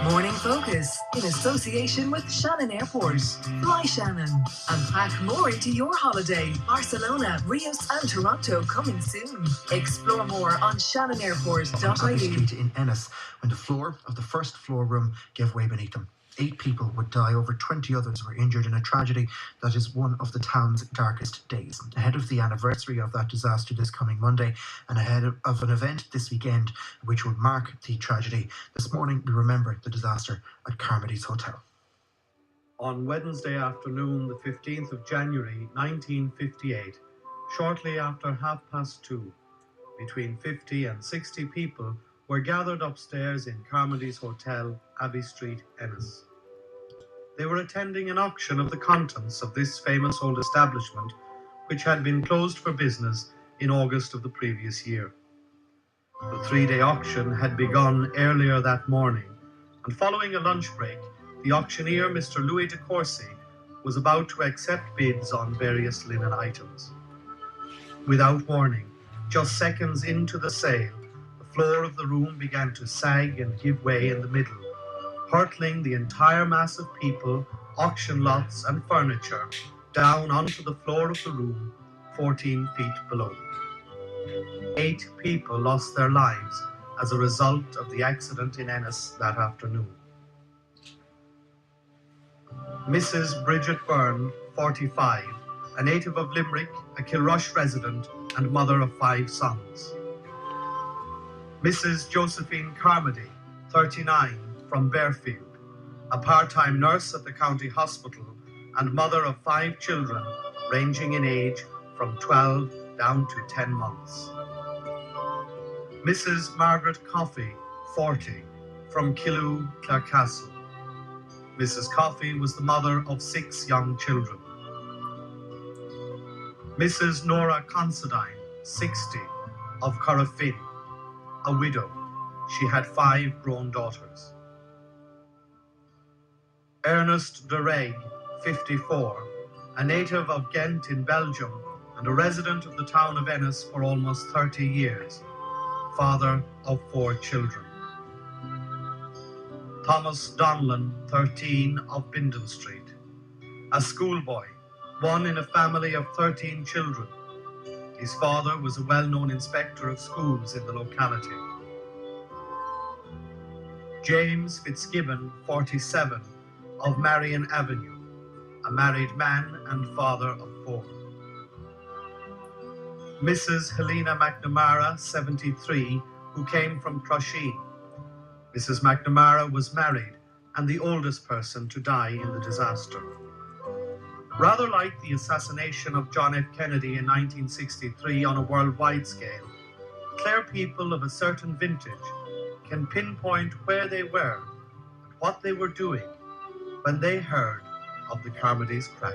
Morning Focus in association with Shannon Airport. Fly Shannon and pack more into your holiday. Barcelona, Rios and Toronto coming soon. Explore more on shannonairport.ie. Street in Ennis when the floor of the first floor room gave way beneath them. 8 people would die, over 20 others were injured in a tragedy that is one of the town's darkest days. Ahead of the anniversary of that disaster this coming Monday and ahead of an event this weekend which will mark the tragedy, this morning we remember the disaster at Carmody's hotel. On Wednesday afternoon, the 15th of January 1958, shortly after 2:30, between 50 and 60 people were gathered upstairs in Carmody's Hotel, Abbey Street, Ennis. They were attending an auction of the contents of this famous old establishment, which had been closed for business in August of the previous year. The 3-day auction had begun earlier that morning, and following a lunch break, the auctioneer, Mr. Louis de Courcy, was about to accept bids on various linen items. Without warning, just seconds into the sale, the floor of the room began to sag and give way in the middle, hurtling the entire mass of people, auction lots and furniture down onto the floor of the room 14 feet below. 8 people lost their lives as a result of the accident in Ennis that afternoon. Mrs. Bridget Byrne, 45, a native of Limerick, a Kilrush resident and mother of 5 sons. Mrs. Josephine Carmody, 39, from Bearfield, a part-time nurse at the county hospital and mother of 5 children ranging in age from 12 down to 10 months. Mrs. Margaret Coffey, 40, from Killu, Clarecastle. Mrs. Coffey was the mother of 6 young children. Mrs. Nora Considine, 60, of Corrafin, a widow. She had 5 grown daughters. Ernest de Reg, 54, a native of Ghent in Belgium and a resident of the town of Ennis for almost 30 years, father of 4 children. Thomas Donlan, 13, of Binden Street, a schoolboy, one in a family of 13 children. His father was a well-known inspector of schools in the locality. James Fitzgibbon, 47, of Marion Avenue, a married man and father of 4. Mrs. Helena McNamara, 73, who came from Crusheen. Mrs. McNamara was married and the oldest person to die in the disaster. Rather like the assassination of John F. Kennedy in 1963 on a worldwide scale, Clare people of a certain vintage can pinpoint where they were and what they were doing when they heard of the Carmody's crash.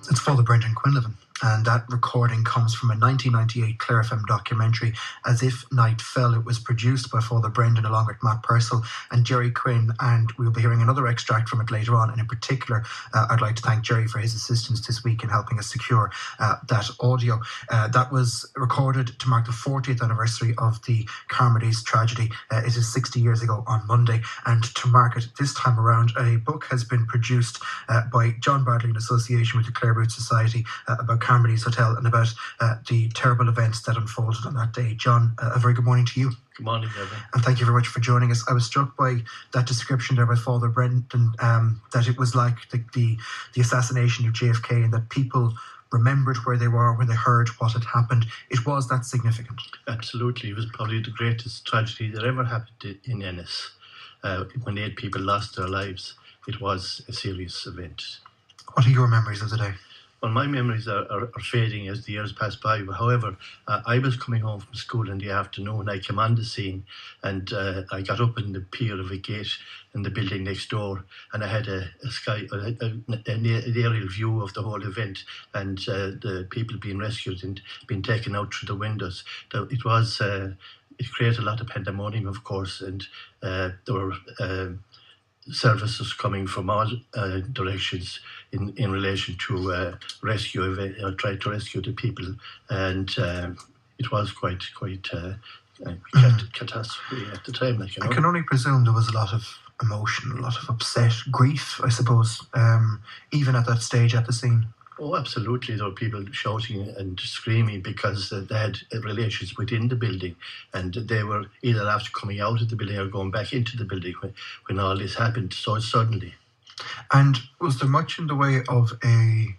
It's Father Brendan Quinlivan, and that recording comes from a 1998 Clare FM documentary, As If Night Fell. It was produced by Father Brendan along with Matt Purcell and Jerry Quinn, and we'll be hearing another extract from it later on. And in particular, I'd like to thank Jerry for his assistance this week in helping us secure that audio. That was recorded to mark the 40th anniversary of the Carmody's tragedy. It is 60 years ago on Monday, and to mark it this time around, a book has been produced by John Bradley in association with the Clare Boot Society about Carmody's Hotel and about the terrible events that unfolded on that day. John, a very good morning to you. Good morning, Evan. And thank you very much for joining us. I was struck by that description there by Father Brendan, that it was like the assassination of JFK and that people remembered where they were when they heard what had happened. It was that significant. Absolutely. It was probably the greatest tragedy that ever happened in Ennis. When 8 people lost their lives, it was a serious event. What are your memories of the day? Well, my memories are fading as the years pass by. However, I was coming home from school in the afternoon. I came on the scene and I got up in the pier of a gate in the building next door, and I had an aerial view of the whole event and the people being rescued and being taken out through the windows. It created a lot of pandemonium, of course, and there were services coming from all directions in relation to try to rescue the people, and it was quite catastrophe at the time. Like, you know. I can only presume there was a lot of emotion, a lot of upset, grief, I suppose, even at that stage at the scene. Oh, absolutely. There were people shouting and screaming because they had relations within the building, and they were either after coming out of the building or going back into the building when all this happened so suddenly. And was there much in the way of a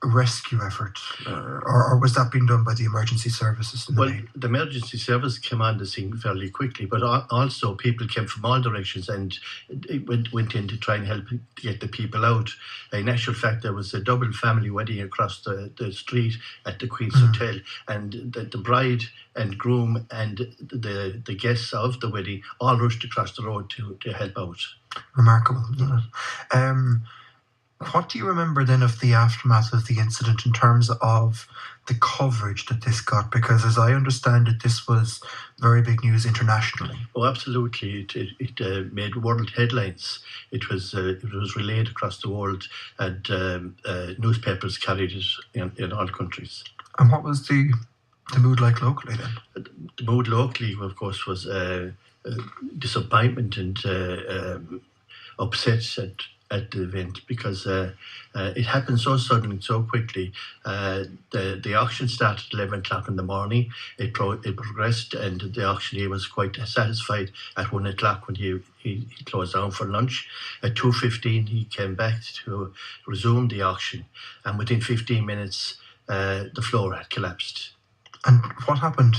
rescue effort, or was that being done by the emergency services? The emergency service came on the scene fairly quickly, but also people came from all directions and went in to try and help to get the people out. In actual fact, there was a double family wedding across the street at the Queen's Hotel, and the bride and groom and the guests of the wedding all rushed across the road to help out. Remarkable, isn't it? What do you remember then of the aftermath of the incident in terms of the coverage that this got? Because as I understand it, this was very big news internationally. Oh, absolutely. It made world headlines. It was relayed across the world, and newspapers carried it in all countries. And what was the mood like locally then? The mood locally, of course, was disappointment and upset at the event, because it happened so suddenly, so quickly. The auction started at 11 o'clock in the morning. It progressed, and the auctioneer was quite satisfied at 1 o'clock when he closed down for lunch. At 2:15 he came back to resume the auction, and within 15 minutes the floor had collapsed. And what happened?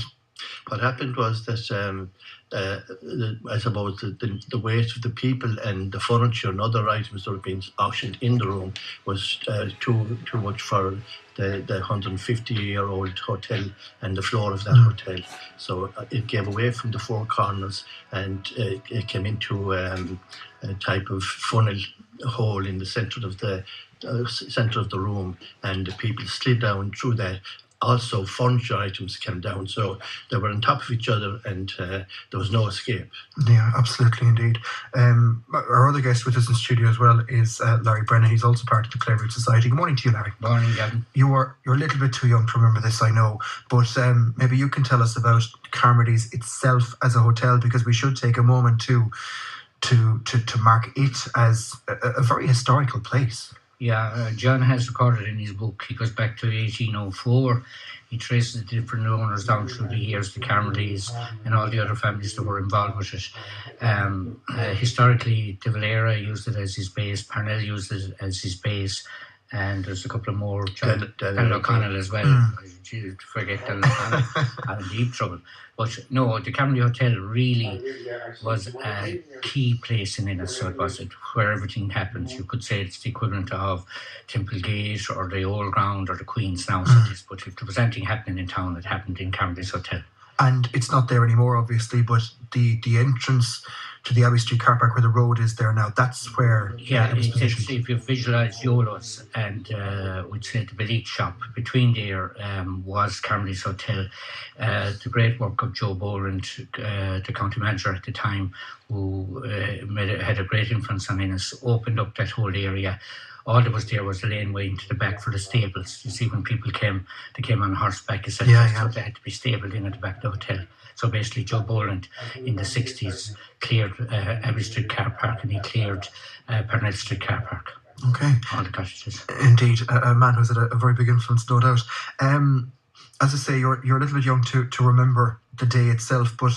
What happened was that I suppose the weight of the people and the furniture and other items that were being auctioned in the room was too much for the 150-year-old hotel and the floor of that hotel. So it gave away from the four corners, and it came into a type of funnel hole in the centre of the room, and the people slid down through that. Also, furniture items came down, so they were on top of each other, and there was no escape. Yeah, absolutely, indeed. Our other guest with us in studio as well is Larry Brennan. He's also part of the Clare Root Society. Good morning to you, Larry. Morning, Gavin. You're a little bit too young to remember this, I know, but maybe you can tell us about Carmody's itself as a hotel, because we should take a moment to mark it as a very historical place. Yeah, John has recorded in his book. He goes back to 1804. He traces the different owners down through the years, the Carmodys and all the other families that were involved with it. Historically, De Valera used it as his base, Parnell used it as his base, and there's a couple of more, John O'Connell as well. Forget Daniel O'Connell, I'm in deep trouble. But no, the Carmody Hotel really was a key place in Ennis, so it was where everything happens. You could say it's the equivalent of Temple Gate or the Old Ground or the Queen's now. But if there was anything happening in town, it happened in Carmody's Hotel. And it's not there anymore, obviously, but the entrance to the Abbey Street car park where the road is there now, that's where it was positioned. If you visualise Yolo's and we'd say the Belite shop, between there was Carmody's Hotel. The great work of Joe Boland, the county manager at the time, who had a great influence on Ennis, opened up that whole area. All that was there was the laneway into the back for the stables. You see, when people came, they came on horseback, etc. So they had to be stabled in at the back of the hotel. So basically, Joe Boland in the 60s cleared Abbey Street car park, and he cleared Parnell Street car park. Okay. All the cottages. Indeed, a man who's had a very big influence, no doubt. As I say, you're a little bit young to remember the day itself, but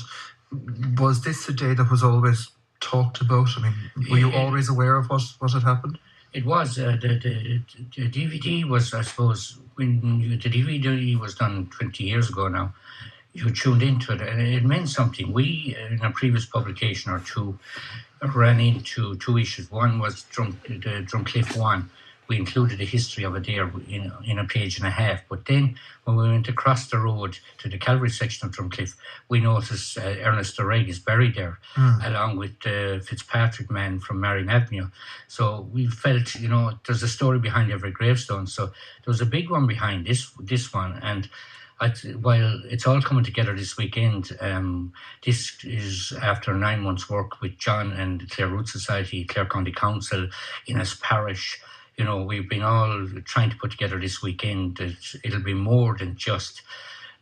was this a day that was always talked about? I mean, were you always aware of what had happened? It was. The DVD was, I suppose, when the DVD was done 20 years ago now, you tuned into it, and it meant something. We, in a previous publication or two, ran into two issues. One was the Drumcliff one. We included a history of it there in a page and a half. But then when we went across the road to the Calvary section of Drumcliff, we noticed Ernest O'Reilly is buried there, along with the Fitzpatrick man from Marion Avenue. So we felt, there's a story behind every gravestone. So there was a big one behind this one. And while it's all coming together this weekend, this is after 9 months' work with John and the Clare Root Society, Clare County Council, Ennis Parish. We've been all trying to put together this weekend that it'll be more than just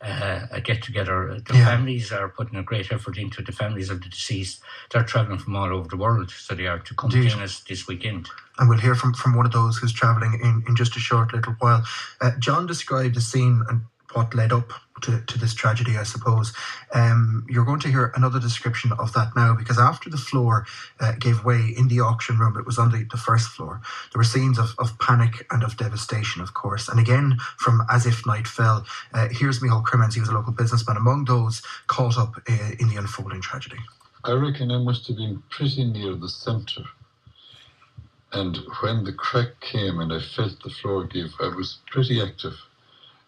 a get-together. The families are putting a great effort into it. The families of the deceased. They're travelling from all over the world, so they are to come to Ennis this weekend. And we'll hear from one of those who's travelling in just a short little while. John described the scene and what led up to this tragedy, I suppose. You're going to hear another description of that now, because after the floor gave way in the auction room, it was on the first floor, there were scenes of panic and of devastation, of course. And again, from As If Night Fell, here's Micheál Crimmins. He was a local businessman among those caught up in the unfolding tragedy. I reckon I must have been pretty near the centre. And when the crack came and I felt the floor give, I was pretty active.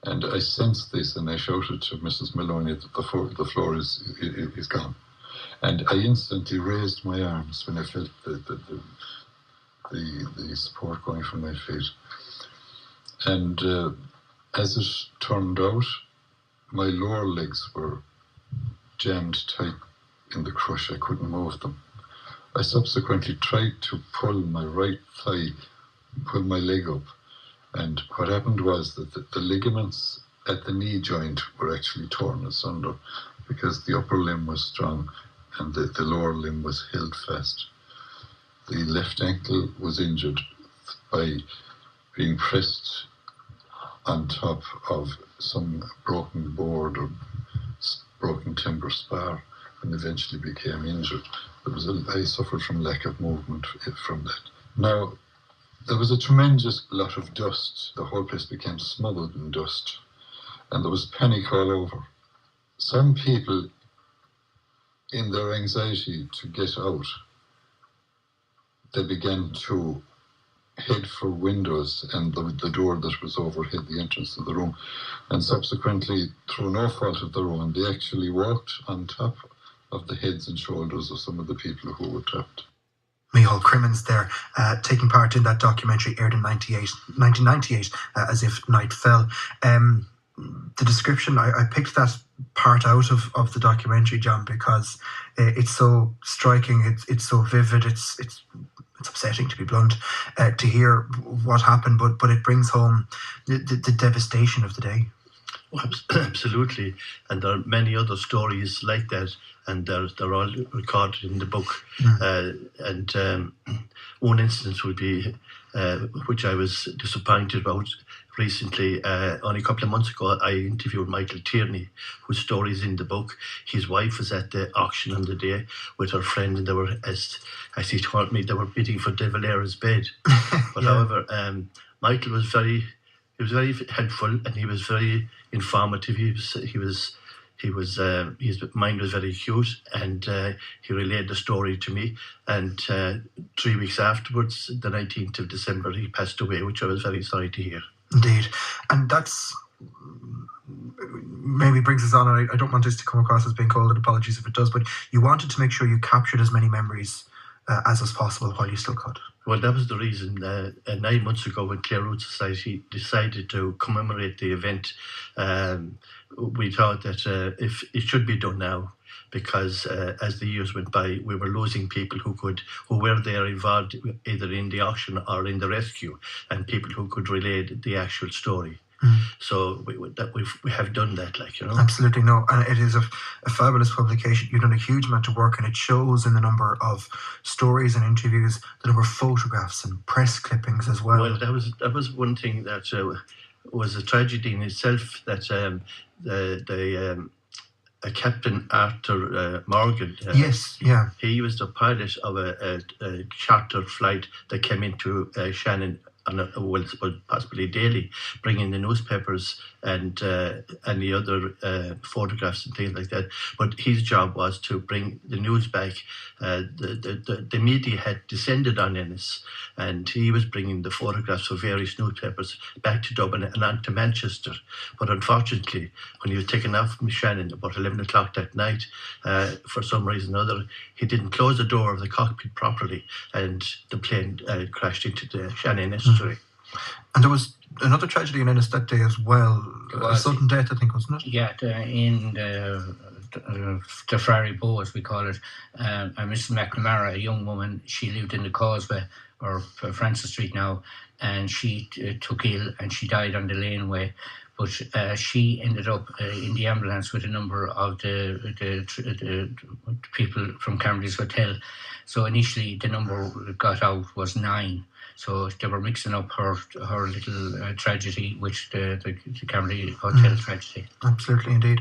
And I sensed this, and I shouted to Mrs. Maloney that the floor is gone. And I instantly raised my arms when I felt the support going from my feet. And as it turned out, my lower legs were jammed tight in the crush. I couldn't move them. I subsequently tried to pull my right thigh, pull my leg up. And what happened was that the ligaments at the knee joint were actually torn asunder because the upper limb was strong and the lower limb was held fast. The left ankle was injured by being pressed on top of some broken board or broken timber spar and eventually became injured. I suffered from lack of movement from that. Now, there was a tremendous lot of dust. The whole place became smothered in dust. And there was panic all over. Some people, in their anxiety to get out, they began to head for windows and the door that was overhead the entrance to the room. And subsequently, through no fault of their own, they actually walked on top of the heads and shoulders of some of the people who were trapped. Micheál Crimmins there, taking part in that documentary aired in 1998, As If Night Fell. The description, I picked that part out of the documentary, John, because it's so striking, it's so vivid, it's upsetting, to be blunt, to hear what happened, but it brings home the devastation of the day. Well, absolutely, and there are many other stories like that, and they're all recorded in the book. One instance would be, which I was disappointed about recently. Only a couple of months ago, I interviewed Michael Tierney, whose story is in the book. His wife was at the auction on the day with her friend, and they were, as he told me, they were bidding for De Valera's bed. But however, Michael was very helpful, and he was very informative. His mind was very acute, and he relayed the story to me. And 3 weeks afterwards, the 19th of December, he passed away, which I was very sorry to hear. Indeed. And that's maybe brings us on, and I don't want this to come across as being cold, and apologies if it does, but you wanted to make sure you captured as many memories as was possible while you still could. Well, that was the reason. 9 months ago, when Clare Root Society decided to commemorate the event, we thought that if it should be done now, because as the years went by, we were losing people who were there involved either in the auction or in the rescue, and people who could relay the actual story. So we have done that, Absolutely, no. And it is a fabulous publication. You've done a huge amount of work, and it shows in the number of stories and interviews, the number of photographs and press clippings as well. Well, that was one thing that was a tragedy in itself, that Captain Arthur Morgan. Yes, yeah. He was the pilot of a charter flight that came into Shannon possibly daily, bringing the newspapers and the other photographs and things like that. But his job was to bring the news back. The media had descended on Ennis, and he was bringing the photographs of various newspapers back to Dublin and on to Manchester. But unfortunately, when he was taken off from Shannon about 11 o'clock that night, for some reason or other, he didn't close the door of the cockpit properly, and the plane crashed into the Shannon estuary. And there was another tragedy in Ennis that day as well. A sudden death, I think, wasn't it? Yeah, in the Ferry Bow, as we call it. Mrs. McNamara, a young woman, she lived in the Causeway, or Francis Street now, and she took ill and she died on the laneway. but she ended up in the ambulance with a number of the people from Carmody's hotel. So initially the number that got out was 9. So they were mixing up her little tragedy with the Carmody hotel tragedy. Absolutely, indeed.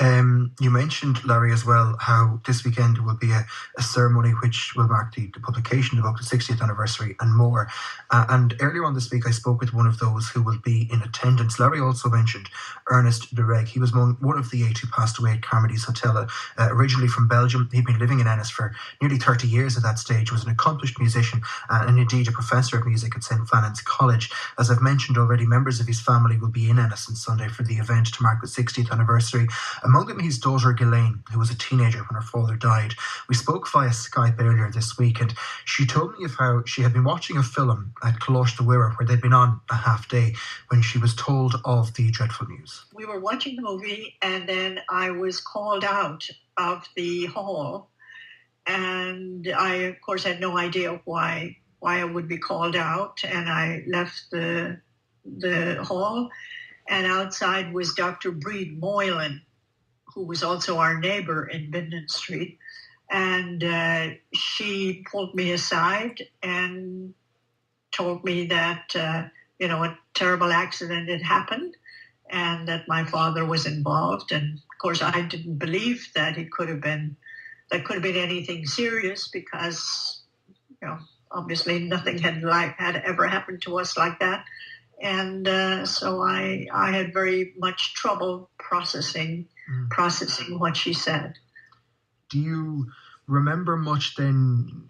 You mentioned, Larry, as well, how this weekend will be a ceremony which will mark the publication of the book, the 60th anniversary and more. And earlier on this week, I spoke with one of those who will be in attendance. Larry also mentioned Ernest de Reg. He was one of the 8 who passed away at Carmody's hotel, originally from Belgium. He'd been living in Ennis for nearly 30 years at that stage, was an accomplished musician and indeed a professor of music at St. Flannan's College. As I've mentioned already, members of his family will be in Ennis on Sunday for the event to mark the 60th anniversary. Among them, his daughter Ghislaine, who was a teenager when her father died. We spoke via Skype earlier this week, and she told me of how she had been watching a film at Coláiste Mhuire where they'd been on a half day when she was told of the dreadful news. We were watching the movie, and then I was called out of the hall, and I, of course, had no idea why I would be called out, and I left the hall, and outside was Dr. Breed Moylan, who was also our neighbor in Binden Street, and she pulled me aside and told me that a terrible accident had happened and that my father was involved. And of course, I didn't believe that it could have been anything serious because, obviously nothing had ever happened to us like that. And so I had very much trouble processing what she said. Do you remember much then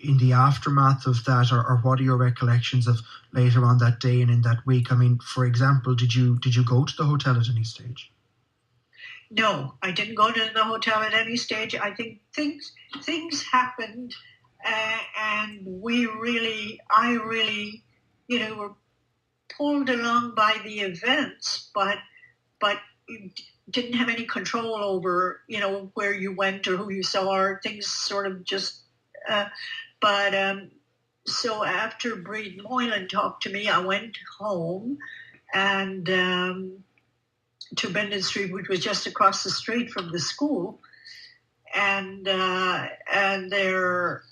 in the aftermath of that, or what are your recollections of later on that day and in that week? I mean, for example, did you go to the hotel at any stage? No, I didn't go to the hotel at any stage. I think things happened, and I really, were pulled along by the events, but didn't have any control over, where you went or who you saw, or things sort of just. So after Breed Moylan talked to me, I went home and to Binden Street, which was just across the street from the school, and there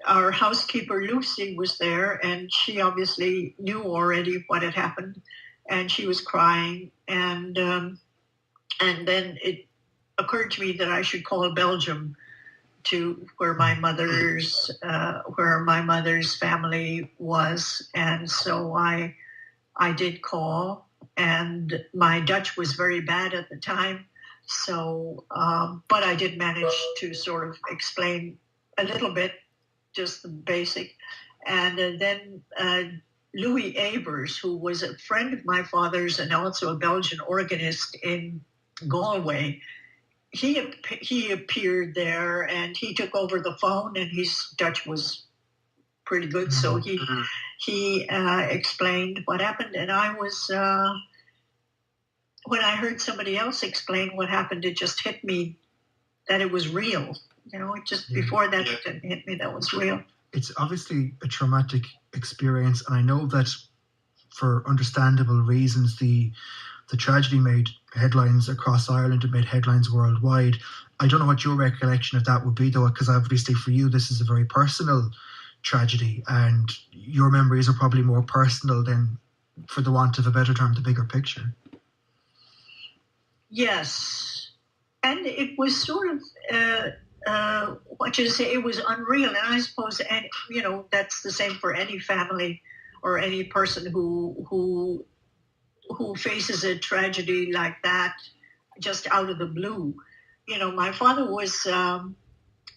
our housekeeper Lucy was there, and she obviously knew already what had happened, and she was crying, and then it occurred to me that I should call Belgium to where my mother's family was, and so I did call, and my Dutch was very bad at the time, so but I did manage to sort of explain a little bit, just the basic, and then Louis Abers, who was a friend of my father's and also a Belgian organist in Galway, he appeared there, and he took over the phone, and his Dutch was pretty good, so he explained what happened, and I was when I heard somebody else explain what happened, it just hit me that it was real. Before that, it didn't hit me that was real. It's obviously a traumatic experience, and I know that for understandable reasons, the tragedy made headlines across Ireland. It made headlines worldwide. I don't know what your recollection of that would be, though, because obviously for you, this is a very personal tragedy, and your memories are probably more personal than, for the want of a better term, the bigger picture. Yes. And it was sort of, it was unreal. And I suppose, that's the same for any family or any person who faces a tragedy like that just out of the blue. My father was,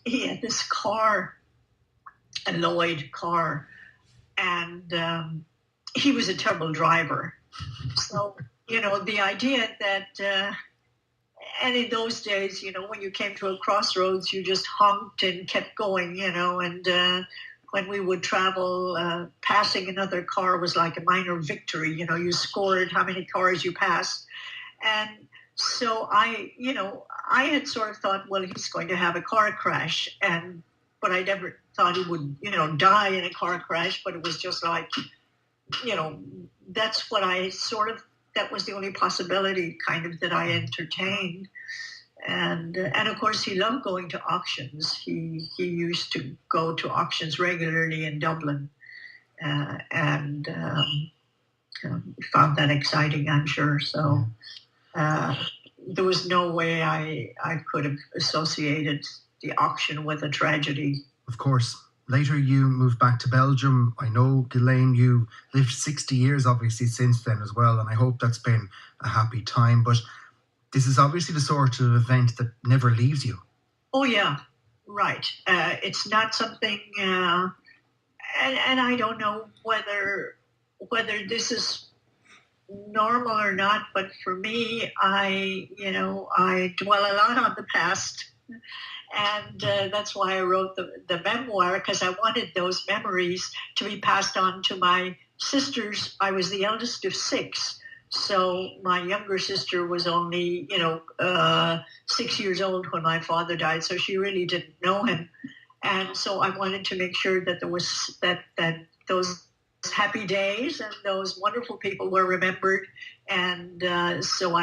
he had this car, a Lloyd car, and he was a terrible driver. So, the idea that, and in those days, when you came to a crossroads, you just honked and kept going, and when we would travel, passing another car was like a minor victory. You scored how many cars you passed. And so I had sort of thought, well, he's going to have a car crash. But I never thought he would, die in a car crash. But it was just like, that's what I sort of that was the only possibility kind of that I entertained. And of course, he loved going to auctions. He used to go to auctions regularly in Dublin, and found that exciting, I'm sure. So there was no way I could have associated the auction with a tragedy. Of course. Later you moved back to Belgium. I know, Ghislaine, you lived 60 years obviously since then as well, and I hope that's been a happy time. But this is obviously the sort of event that never leaves you. Oh, yeah, right. It's not something, and I don't know whether this is normal or not, but for me, I dwell a lot on the past. And that's why I wrote the memoir, because I wanted those memories to be passed on to my sisters. I was the eldest of 6. So my younger sister was only, 6 years old when my father died. So she really didn't know him. And so I wanted to make sure that there was that those happy days and those wonderful people were remembered. And so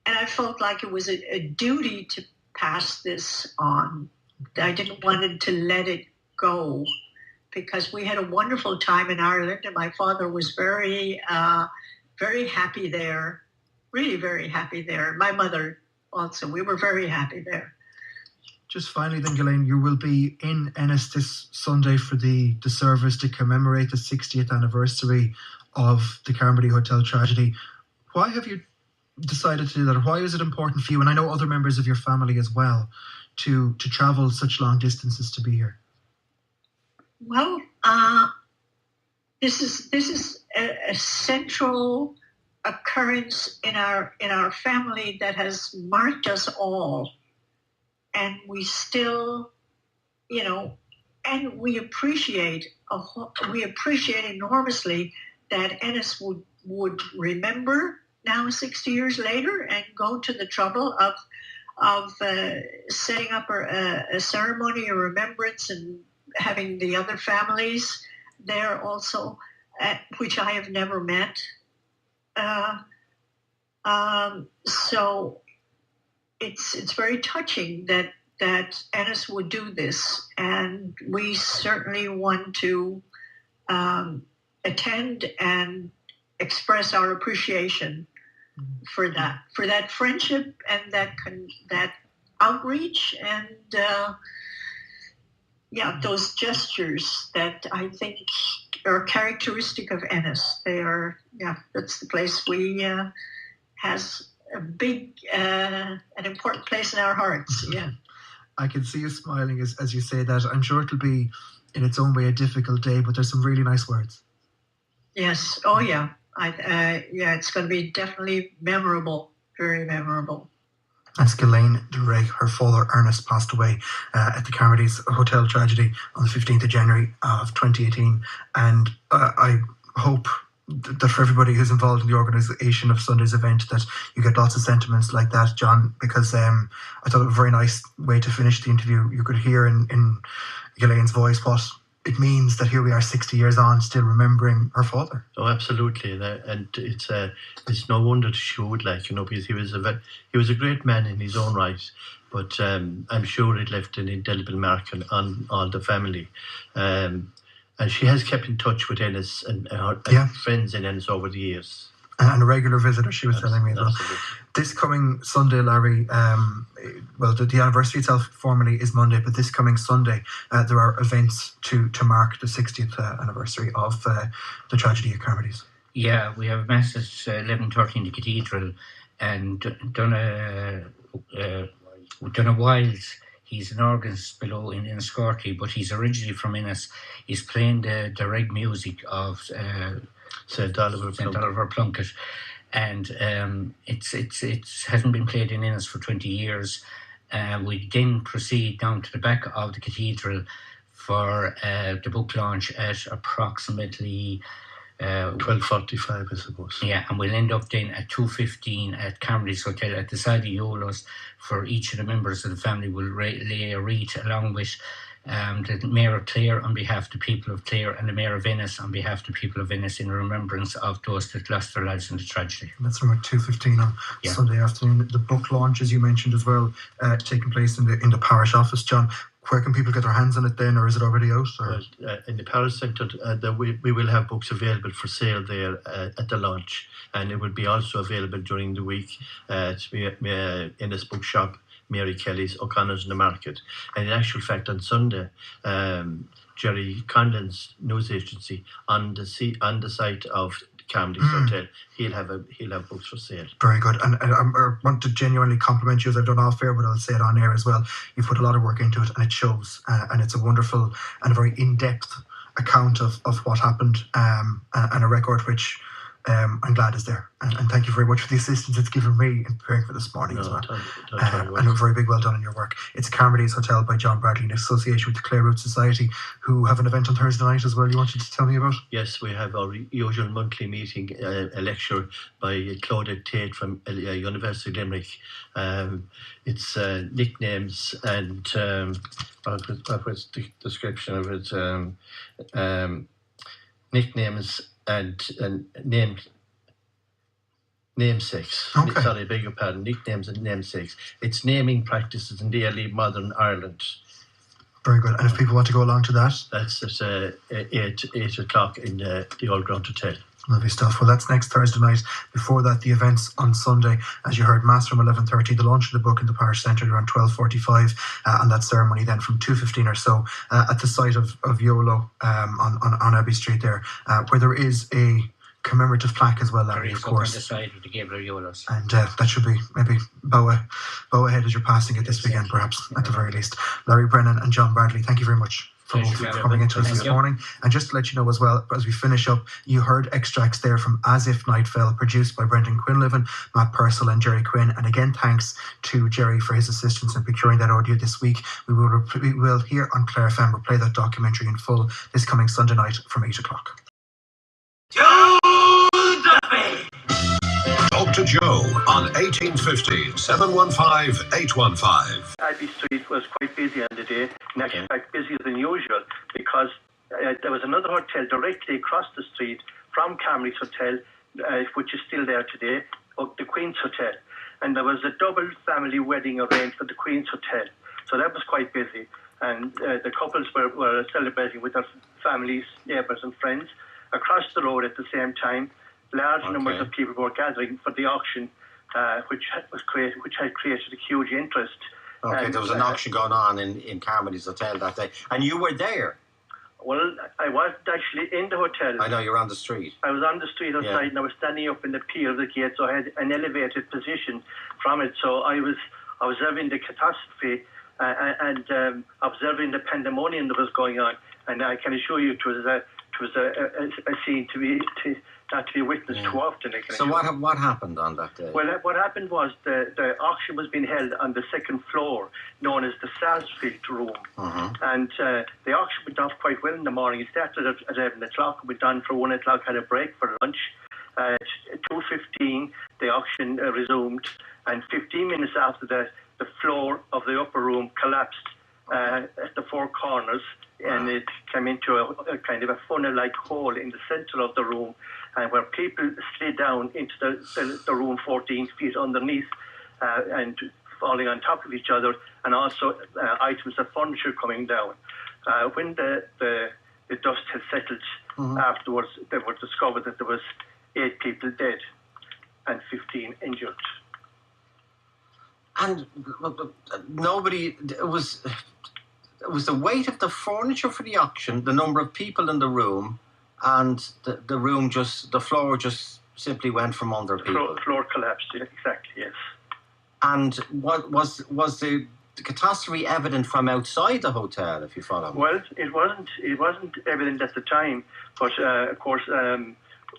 and I felt like it was a duty to pass this on. I didn't want to let it go, because we had a wonderful time in Ireland, and my father was very, very happy there, really very happy there. My mother also, we were very happy there. Just finally then, Ghislaine, you will be in Ennis this Sunday for the service to commemorate the 60th anniversary of the Carmody Hotel tragedy. Why have you decided to do that? Why is it important for you, and I know other members of your family as well, to travel such long distances to be here? Well, this is a central occurrence in our family that has marked us all, and we still, and we appreciate enormously that Ennis would remember now 60 years later and go to the trouble of setting up a ceremony, a remembrance, and having the other families there also, which I have never met. So it's very touching that Ennis would do this, and we certainly want to attend and express our appreciation for that friendship and that outreach and those gestures that I think are characteristic of Ennis. They are, that's the place we has a big an important place in our hearts. Yeah, I can see you smiling as you say that. I'm sure it'll be in its own way a difficult day, but there's some really nice words. Yes. Oh yeah. It's going to be definitely memorable, very memorable. That's Ghislaine Duray. Her father, Ernest, passed away at the Carmody's hotel tragedy on the 15th of January of 2018. And I hope that for everybody who's involved in the organisation of Sunday's event, that you get lots of sentiments like that, John, because I thought it was a very nice way to finish the interview. You could hear in Ghislaine's voice what it means that here we are 60 years on, still remembering her father. Oh, absolutely, and it's no wonder that she would, because he was a great man in his own right, but I'm sure it left an indelible mark on all the family, and she has kept in touch with Ennis and her friends in Ennis over the years. And a regular visitor, she was telling me as well. Absolutely. This coming Sunday, Larry, the anniversary itself formally is Monday, but this coming Sunday, there are events to mark the 60th anniversary of the tragedy at Carmody's. Yeah, we have Mass at 11:30 in the Cathedral, and Donna Wiles, he's an organist below in Enniscorthy, but he's originally from Ennis. He's playing the reg music of St. Oliver Plunkett, and it hasn't been played in Ennis for 20 years. We then proceed down to the back of the cathedral for the book launch at approximately 12:45, I suppose. Yeah, and we'll end up then at 2:15 at Carmody's Hotel at the side of Yolos. For each of the members of the family will lay a wreath along with the Mayor of Clare on behalf of the people of Clare, and the Mayor of Ennis on behalf of the people of Ennis, in remembrance of those that lost their lives in the tragedy. That's from 2:15 on Sunday afternoon. The book launch, as you mentioned as well, taking place in the parish office. John, where can people get their hands on it then, or is it already out? Or? In the parish centre, we will have books available for sale there at the launch, and it will be also available during the week at Ennis Bookshop, Mary Kelly's, O'Connor's in the Market. And in actual fact, on Sunday, Jerry Conlon's news agency on the site of Carmody Hotel, he'll have books for sale. Very good. And I want to genuinely compliment you, as I've done off air, but I'll say it on air as well. You've put a lot of work into it, and it shows. And it's a wonderful and a very in-depth account of what happened, and a record which I'm glad is there. And thank you very much for the assistance it's given me in preparing for this morning as well. And a very big well done in your work. It's Carmody's Hotel by John Bradley in association with the Clare Root Society, who have an event on Thursday night as well you wanted to tell me about? Yes, we have our usual monthly meeting, a lecture by Claudia Tate from University of Limerick. It's nicknames and what was the description of it? Nicknames and namesakes. Okay. Sorry, I beg your pardon. Nicknames and namesakes. It's naming practices in the early modern Ireland. Very good. And if people want to go along to that? That's at 8 o'clock in the Old Ground Hotel. Lovely stuff. Well, that's next Thursday night. Before that, the events on Sunday. As you heard, Mass from 11:30, the launch of the book in the parish centre around 12:45, and that ceremony then from 2:15 or so at the site of Yolo on Abbey Street there, where there is a commemorative plaque as well, Larry, of course. On the side of the Gable Yolos. And that should be maybe bow ahead as you're passing it this weekend, perhaps, at the very least. Larry Brennan and John Bradley, thank you very much for coming into us this morning. And just to let you know as well, as we finish up, you heard extracts there from As If Night Fell, produced by Brendan Quinlivan, Matt Purcell and Jerry Quinn. And again, thanks to Jerry for his assistance in procuring that audio this week. We will here on Clare FM replay that documentary in full this coming Sunday night from 8 o'clock. Talk to Joe on 1850 715 815. Abbey Street was quite busy on the day, in actual fact busier than usual, because there was another hotel directly across the street from Carmody's Hotel, which is still there today, the Queen's Hotel. And there was a double family wedding arranged for the Queen's Hotel. So that was quite busy. And the couples were celebrating with their families, neighbours and friends. Across the road at the same time, large numbers of people were gathering for the auction, which had created a huge interest. Okay, there was an auction going on in Carmody's Hotel that day, and you were there. Well, I wasn't actually in the hotel. I know, you were on the street. I was on the street outside, and I was standing up in the pier of the gate, so I had an elevated position from it. So I was observing the catastrophe and observing the pandemonium that was going on, and I can assure you it was a scene not to be witnessed too often. So what happened on that day? Well, what happened was the auction was being held on the second floor, known as the Sarsfield room. And the auction went off quite well in the morning. It started at 11 o'clock, went on for 1 o'clock, had a break for lunch. At 2:15, the auction resumed, and 15 minutes after that, the floor of the upper room collapsed at the four corners, and it came into a kind of a funnel-like hole in the centre of the room, and where people slid down into the room 14 feet underneath, and falling on top of each other, and also items of furniture coming down. When the dust had settled afterwards, they were discovered that there was 8 people dead and 15 injured. And nobody, it was the weight of the furniture for the auction, the number of people in the room, and the floor just simply went from under people. The floor collapsed, exactly, yes. And what was the catastrophe evident from outside the hotel, if you follow me? Well, it wasn't evident at the time, but of course,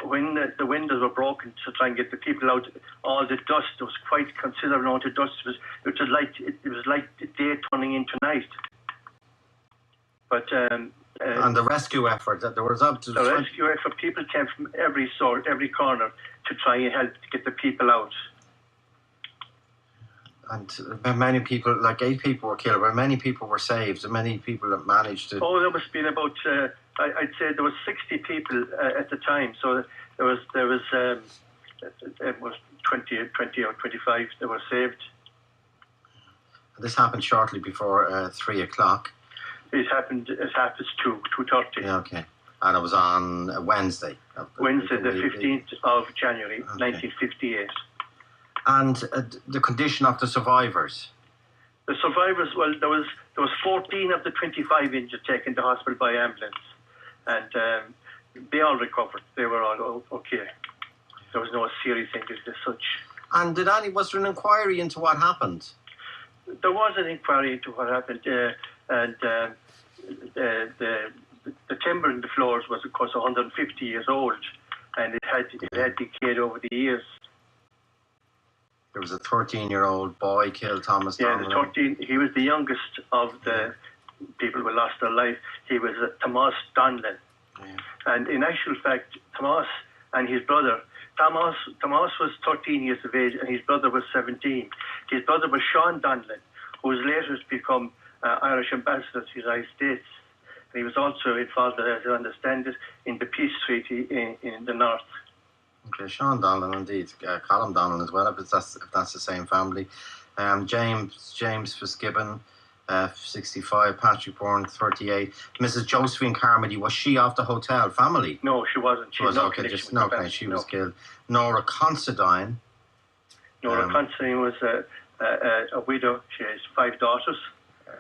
when the windows were broken to try and get the people out, all the dust, there was quite considerable amount of dust. It was like the day turning into night. But and the rescue effort, that there was rescue effort, people came from every corner to try and help to get the people out. And many people, like 8 people were killed, but many people were saved, and many people that managed to... Oh, there must have been about, I'd say there was 60 people at the time, so there was it was 20 or 25 that were saved. This happened shortly before 3 o'clock. It happened 2:30. Yeah, okay. And it was on Wednesday. Wednesday, the 15th of January, 1958. And the condition of the survivors? The survivors, well, there was 14 of the 25 injured taken to hospital by ambulance, and they all recovered. They were all okay. There was no serious injuries as such. And was there an inquiry into what happened? There was an inquiry into what happened, and the timber in the floors was, of course, 150 years old, and it had decayed over the years. There was a 13-year-old boy killed, Thomas Donlan. Yeah, 13. He was the youngest of the people who lost their life. He was Thomas Donlan. Yeah. And in actual fact, Thomas and his brother, Thomas was 13 years of age and his brother was 17. His brother was Sean Donlan, who was later to become Irish ambassador to the United States. And he was also involved, as I understand it, in the peace treaty in the north. Okay, Sean Donlan, indeed. Colin Donlan as well, if that's the same family. James Fitzgibbon, 65. Patrick Bourne, 38. Mrs. Josephine Carmody, was she of the hotel family? No, she wasn't. She was was killed. Nora Considine. Nora Considine was a widow. She has 5 daughters.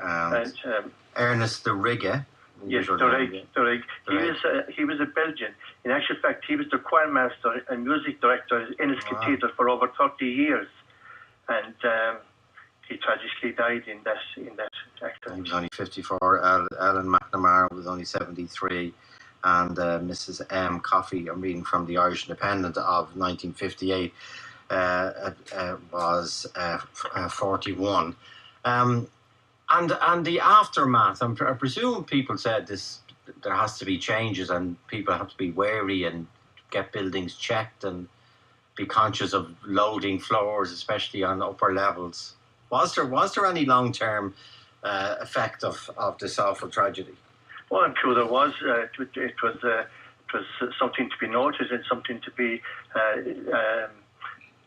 And Ernest de Rigge. Yes, de Rigge. He was a Belgian. In actual fact, he was the choir master and music director at Ennis Cathedral for over 30 years, and he tragically died in that accident. He was only 54. Ellen McNamara was only 73, and Mrs. M. Coffey, I'm reading from the Irish Independent of 1958, was 41. And the aftermath, I presume people said there has to be changes and people have to be wary and get buildings checked and be conscious of loading floors, especially on upper levels. Was there any long-term effect of this awful tragedy? Well, I'm sure there was. It was something to be noted and something to be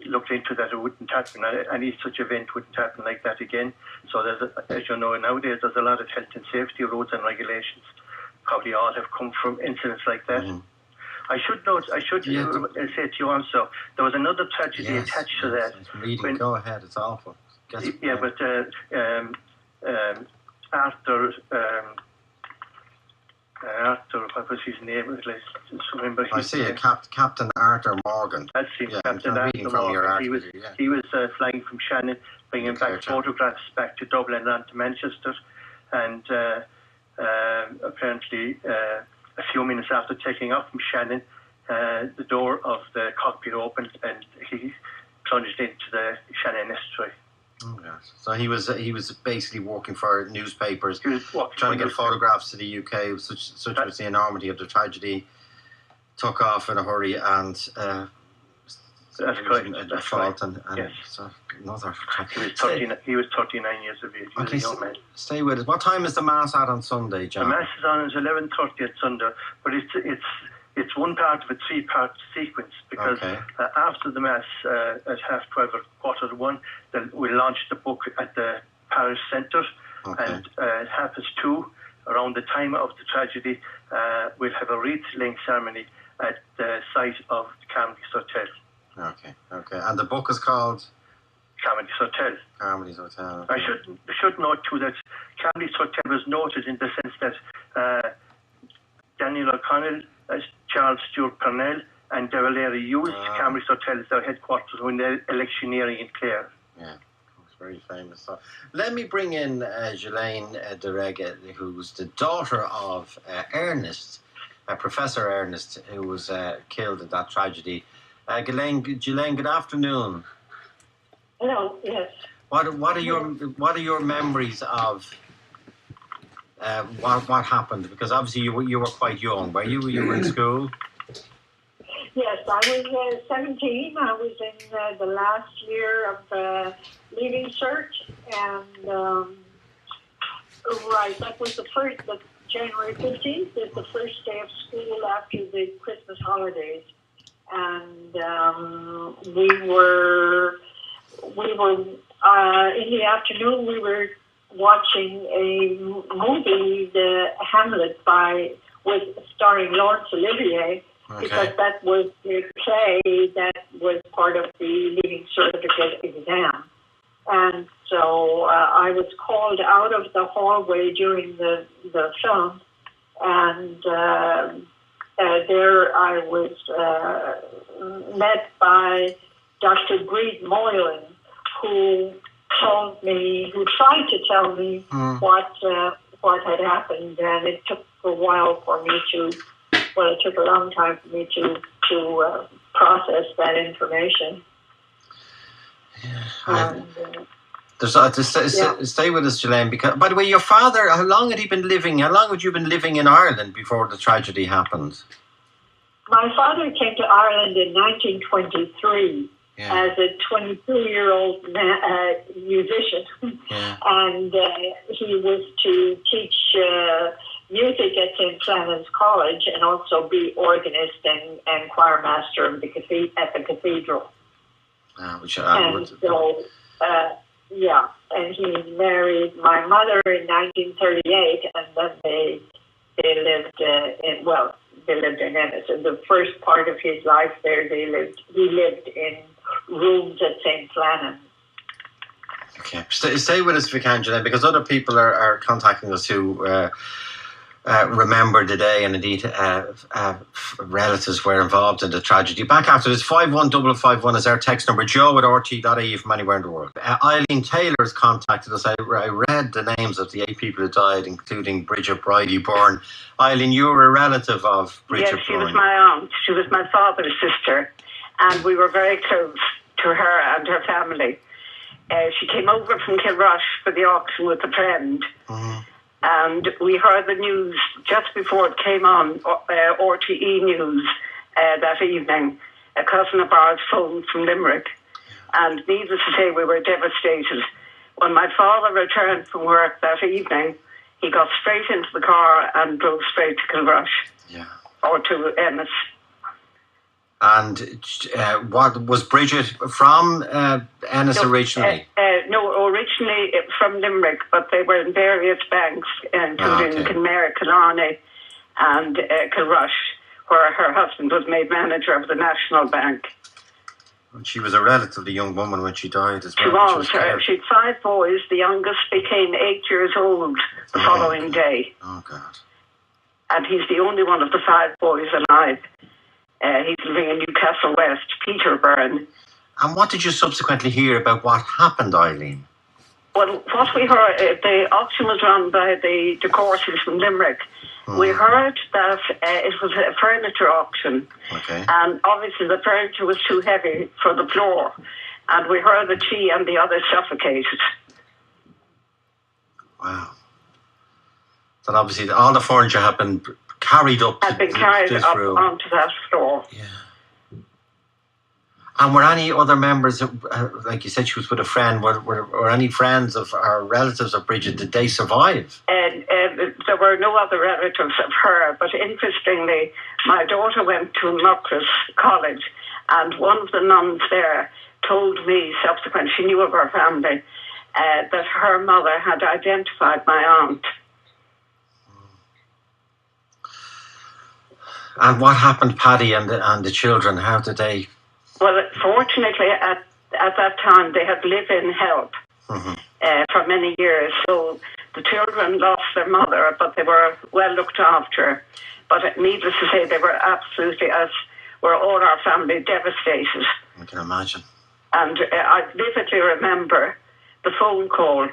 looked into, that it wouldn't happen. Any such event wouldn't happen like that again. So as you know, nowadays there's a lot of health and safety rules and regulations. Probably all have come from incidents like that. Mm-hmm. I should say to you also, there was another tragedy attached to that. Go ahead, it's awful. But Arthur, what was his name? I see it, Captain Arthur Morgan. That's him, Captain Arthur Morgan. He was flying from Shannon, bringing back photographs back to Dublin and to Manchester, and apparently a few minutes after taking off from Shannon, the door of the cockpit opened and he plunged into the Shannon estuary. Oh, yes. So he was basically working for newspapers, trying to get photographs to the UK. Such was the enormity of the tragedy. Took off in a hurry, and that's correct. That's fault, and yes. So another. He was 39 years of age. He was a young man. Stay with us. What time is the mass at on Sunday, John? The mass is on at 11:30 at Sunday, but it's one part of a 3-part sequence, because after the mass at 12:30 or 1:15, we'll launch the book at the parish centre, and at 2:30, around the time of the tragedy, we'll have a wreath-laying ceremony at the site of the Carmody Hotel. Okay. And the book is called? Carmody's Hotel. Carmody's Hotel. Okay. I should note too that Carmody's Hotel was noted in the sense that Daniel O'Connell, Charles Stewart Parnell and De Valera used Carmody's Hotel as their headquarters when they're electioneering in Clare. Yeah, it's very famous. So, let me bring in Ghislaine de Rigge, who's the daughter of Ernest, Professor Ernest, who was killed in that tragedy. Ghislaine, good afternoon. Hello. Yes. What are your memories of what happened? Because obviously you were quite young. Were you in school? Yes, I was 17. I was in the last year of leaving cert, and that was the January 15th is the first day of school after the Christmas holidays, and we were in the afternoon. We were watching a movie, The Hamlet, starring Laurence Olivier, because that was the play that was part of the Leaving Certificate exam. And so I was called out of the hallway during the film, and there I was met by Dr. Greed Moylan, who tried to tell me what had happened, and it took a while for me it took a long time for me to process that information. Stay with us, Ghislaine, because, by the way, your father, how long had you been living in Ireland before the tragedy happened? My father came to Ireland in 1923 as a 22-year-old musician, and he was to teach music at St. Flannan's College and also be organist and choir master at the cathedral. And he married my mother in 1938, and then they lived in Ennis. In the first part of his life there, he lived in rooms at St. Flannan's. Okay, stay with us if you can, Ghislaine, because other people are contacting us who remember the day, and indeed relatives were involved in the tragedy. Back after this, 51551 is our text number, joe@rt.ie from anywhere in the world. Eileen Taylor has contacted us. I read the names of the 8 people who died, including Bridget Bridie Byrne. Eileen, you were a relative of Bridget Byrne. Yes, she was my aunt. She was my father's sister, and we were very close to her and her family. She came over from Kilrush for the auction with a friend. Mm-hmm. And we heard the news just before it came on, RTE News, that evening. A cousin of ours phoned from Limerick. And needless to say, we were devastated. When my father returned from work that evening, he got straight into the car and drove straight to Kilrush. Or to Ennis. And what was Bridget from Ennis originally? No, originally from Limerick, but they were in various banks, including Kenmare, Killarney, and Kilrush, where her husband was made manager of the National Bank. And she was a relatively young woman when she died as well. She was. She had 5 boys. The youngest became 8 years old the following day. Oh, God. And he's the only one of the 5 boys alive. He's living in Newcastle West, Peter Byrne. And what did you subsequently hear about what happened, Eileen? Well, what we heard, the auction was run by the De Courcys from Limerick. We heard that it was a furniture auction. And obviously the furniture was too heavy for the floor. And we heard that she and the others suffocated. Wow. That obviously all the furniture had been carried up onto that floor. Yeah. And were any other members, like you said, she was with a friend, were any friends of or relatives of Bridget, did they survive? There were no other relatives of her, but interestingly, my daughter went to Muckross College, and one of the nuns there told me subsequently, she knew of her family, that her mother had identified my aunt. And what happened, Paddy and the children? How did they? Well, fortunately, at that time, they had live-in help for many years. So the children lost their mother, but they were well looked after. But needless to say, they were absolutely, as were all our family, devastated. I can imagine. And I vividly remember the phone call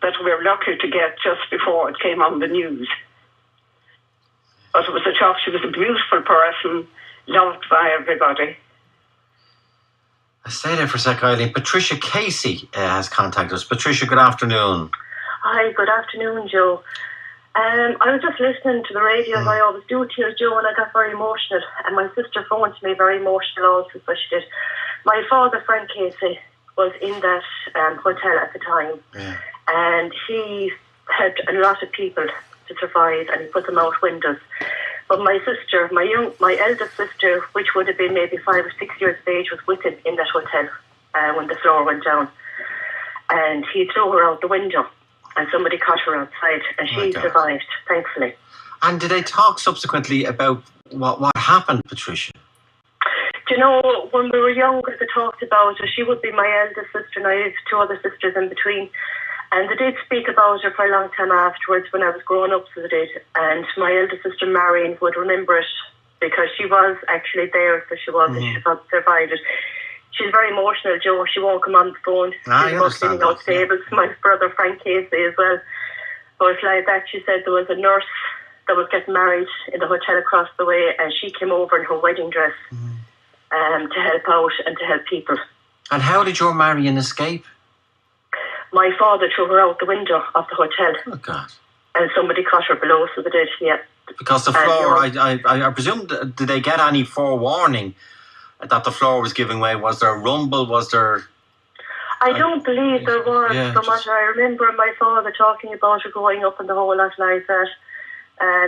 that we were lucky to get just before it came on the news. But it was a shock. She was a beautiful person, loved by everybody. Stay there for a sec, Eileen. Patricia Casey has contacted us. Patricia, good afternoon. Hi, good afternoon, Joe. I was just listening to the radio as I always do to you, Joe, and I got very emotional. And my sister phoned to me very emotional also, so she did. My father, Frank Casey, was in that hotel at the time. Yeah. And he helped a lot of people to survive, and he put them out windows. But my sister, my eldest sister, which would have been maybe 5 or 6 years of age, was with him in that hotel when the floor went down. And he threw her out the window, and somebody caught her outside, and she survived, thankfully. And did they talk subsequently about what happened, Patricia? Do you know, when we were younger, they talked about her. She would be my eldest sister, and I have 2 other sisters in between. And they did speak about her for a long time afterwards when I was growing up, so they did. And my eldest sister, Marion, would remember it because she was actually there, so she was, and she survived it. She's very emotional, Joe. She won't come on the phone. She's about cleaning out tables. My brother, Frank Casey, as well. But like that, she said there was a nurse that was getting married in the hotel across the way, and she came over in her wedding dress to help out and to help people. And how did your Marion escape? My father threw her out the window of the hotel. Oh, God. And somebody caught her below, so they did, yeah. Because the floor, I presume, did they get any forewarning that the floor was giving way? Was there a rumble? Was there... I don't believe there was, from what I remember my father talking about her going up in the whole lot like that.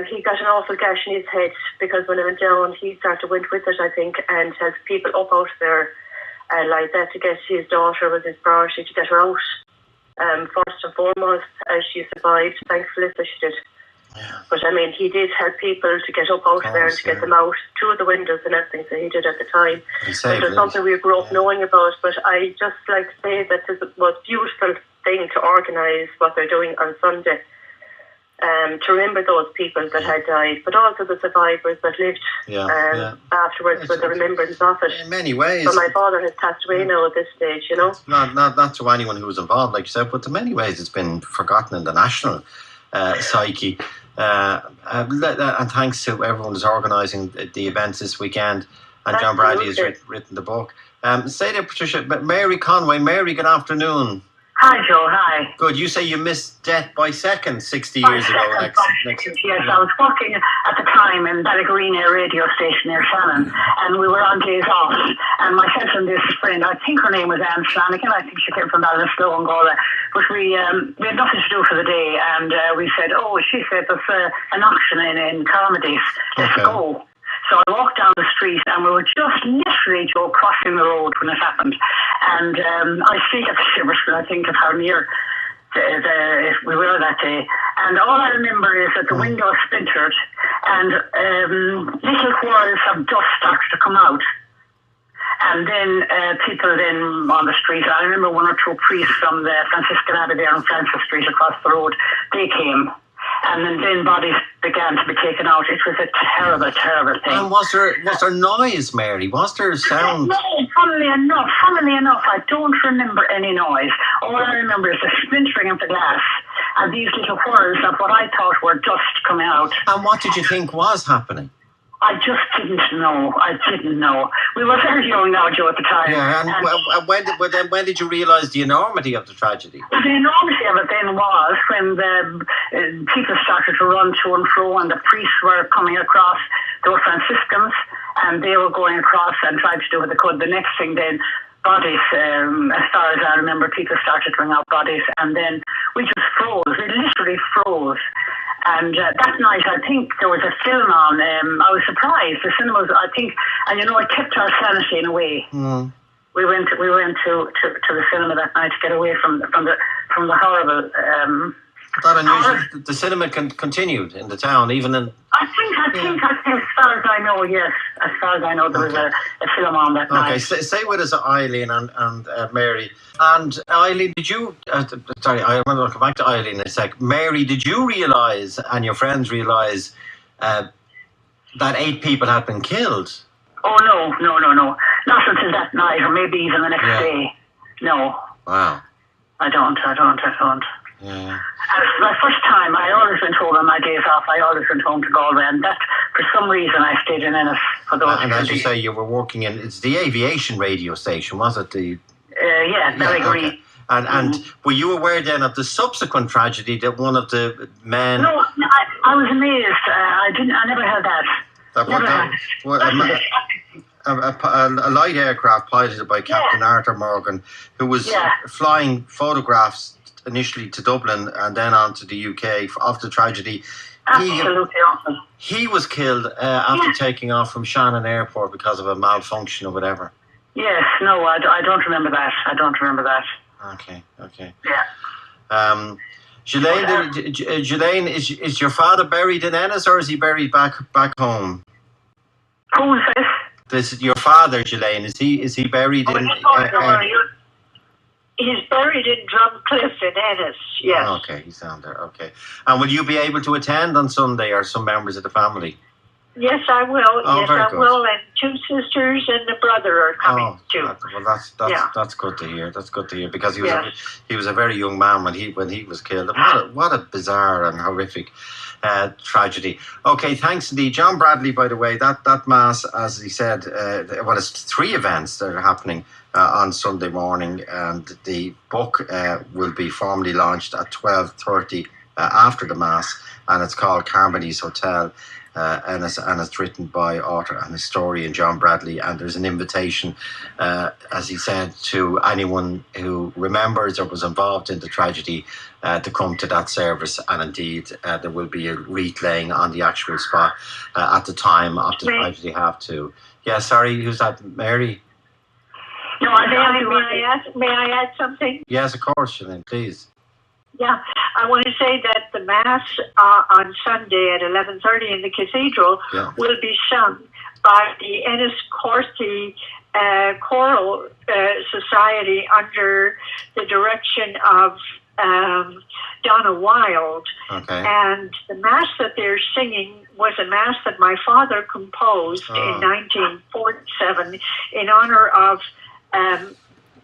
He got an awful gash in his head because when it went down, he started went with it, I think, and helped people up out there like that to get his daughter was his priority to get her out. First and foremost, as she survived, thankfully, so she did. Yeah. But I mean, he did help people to get up out there and to get them out through the windows and everything, so he did at the time. It was something we grew up knowing about, but I just like to say that this is the most beautiful thing to organise what they're doing on Sunday. To remember those people that had died, but also the survivors that lived afterwards with the remembrance of it. In many ways. So my father has passed away now at this stage, you know. Not to anyone who was involved, like you said, but in many ways it's been forgotten in the national psyche. And thanks to everyone who's organising the events this weekend. And John Bradley has written the book. Say there, Patricia, but Mary Conway. Mary, good afternoon. Hi, Joe. Hi. Good. You say you missed Death by Seconds 60 years ago. Yes, I was working at the time in Ballygreen radio station near Shannon, and we were on days off. And myself and this friend, I think her name was Anne Flanagan. I think she came from Ballinasloe, Angola. But we had nothing to do for the day, and we said, she said there's an auction in Carmody. Let's go. So I walked down the street, and we were just literally, Joe, crossing the road when it happened. And I still get the shivers when I think of how near we were that day. And all I remember is that the window splintered, and little whirls of dust started to come out. And then people then on the street, I remember 1 or 2 priests from the Franciscan Abbey there on Francis Street across the road, they came. And then bodies began to be taken out. It was a terrible, terrible thing. And was there noise, Mary? Was there sound? No, funnily enough, I don't remember any noise. All I remember is the splintering of the glass and these little whirls of what I thought were dust coming out. And what did you think was happening? I just didn't know. We were very young now, Joe, at the time. Yeah, and when did you realise the enormity of the tragedy? The enormity of it then was when the people started to run to and fro, and the priests were coming across. They were Franciscans, and they were going across and tried to do what they could. The next thing then, bodies, as far as I remember, people started to bring out bodies, and then we just froze. We literally froze. And that night, I think there was a film on. I was surprised. The cinemas, I think, and it kept our sanity in a way. Mm. We went to the cinema that night to get away from the horrible. That unusual. The cinema continued in the town, even in. I think, as far as I know, yes. As far as I know, there was a film on that night. Okay, stay with us, Eileen and Mary. And Eileen, did you... sorry, I remember I'll come back to Eileen in a sec. Mary, did you realise, and your friends realise, that 8 people had been killed? Oh, no. Not until that night, or maybe even the next day. No. Wow. I don't. Yeah. My first time, I always went home on my days off. I always went home to Galway, and that, for some reason, I stayed in Ennis for those. And as you say, you were working in, it's the aviation radio station, was it? Ballygreen. And were you aware then of the subsequent tragedy that one of the men? No, I was amazed. I never heard that. A light aircraft piloted by Captain Arthur Morgan, who was flying photographs initially to Dublin and then on to the UK of the tragedy. Absolutely awesome. He was killed after taking off from Shannon Airport because of a malfunction or whatever. Yes, no, I don't remember that. Okay. Yeah. Ghislaine, is your father buried in Ennis or is he buried back home? Who is this? This is your father, Ghislaine. Is he buried in? He's buried in Drumcliff in Ennis. Yes. Okay, he's down there. Okay. And will you be able to attend on Sunday, or some members of the family? Yes, I will. Oh, very good. Will, and 2 sisters and a brother are coming too. Well, that's good to hear. That's good to hear, because he was a very young man when he was killed. What a bizarre and horrific tragedy. Okay, thanks indeed, John Bradley. By the way, that mass, as he said, it's 3 events that are happening on Sunday morning, and the book will be formally launched at 12:30 after the mass, and it's called Carmody's Hotel. Ennis, and it's written by author and historian John Bradley, and there's an invitation, as he said, to anyone who remembers or was involved in the tragedy to come to that service, and indeed there will be a wreath laying on the actual spot at the time of the tragedy. Who's that? Mary? No, may I add something? Yes, of course, Sinead, please. Yeah, I want to say that the Mass on Sunday at 11:30 in the Cathedral will be sung by the Ennis Corthy Choral Society under the direction of Donna Wilde. Okay. And the Mass that they're singing was a Mass that my father composed in 1947 in honor of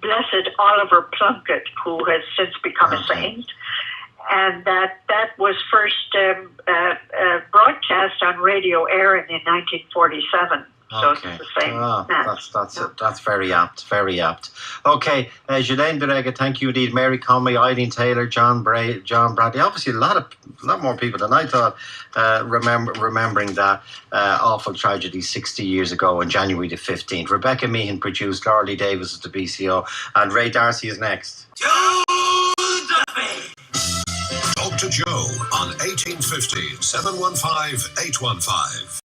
Blessed Oliver Plunkett, who has since become a saint. And that was first broadcast on Radio Erin in 1947. So it's the same. That's very apt. Very apt. Okay, Ghislaine Derega, thank you indeed. Mary Conway, Eileen Taylor, John Bradley. Obviously, a lot more people than I thought remembering that awful tragedy 60 years ago on January the 15th. Rebecca Meehan produced. Laura Davis is the BCO, and Ray Darcy is next. Talk to Joe on 1850 715 815.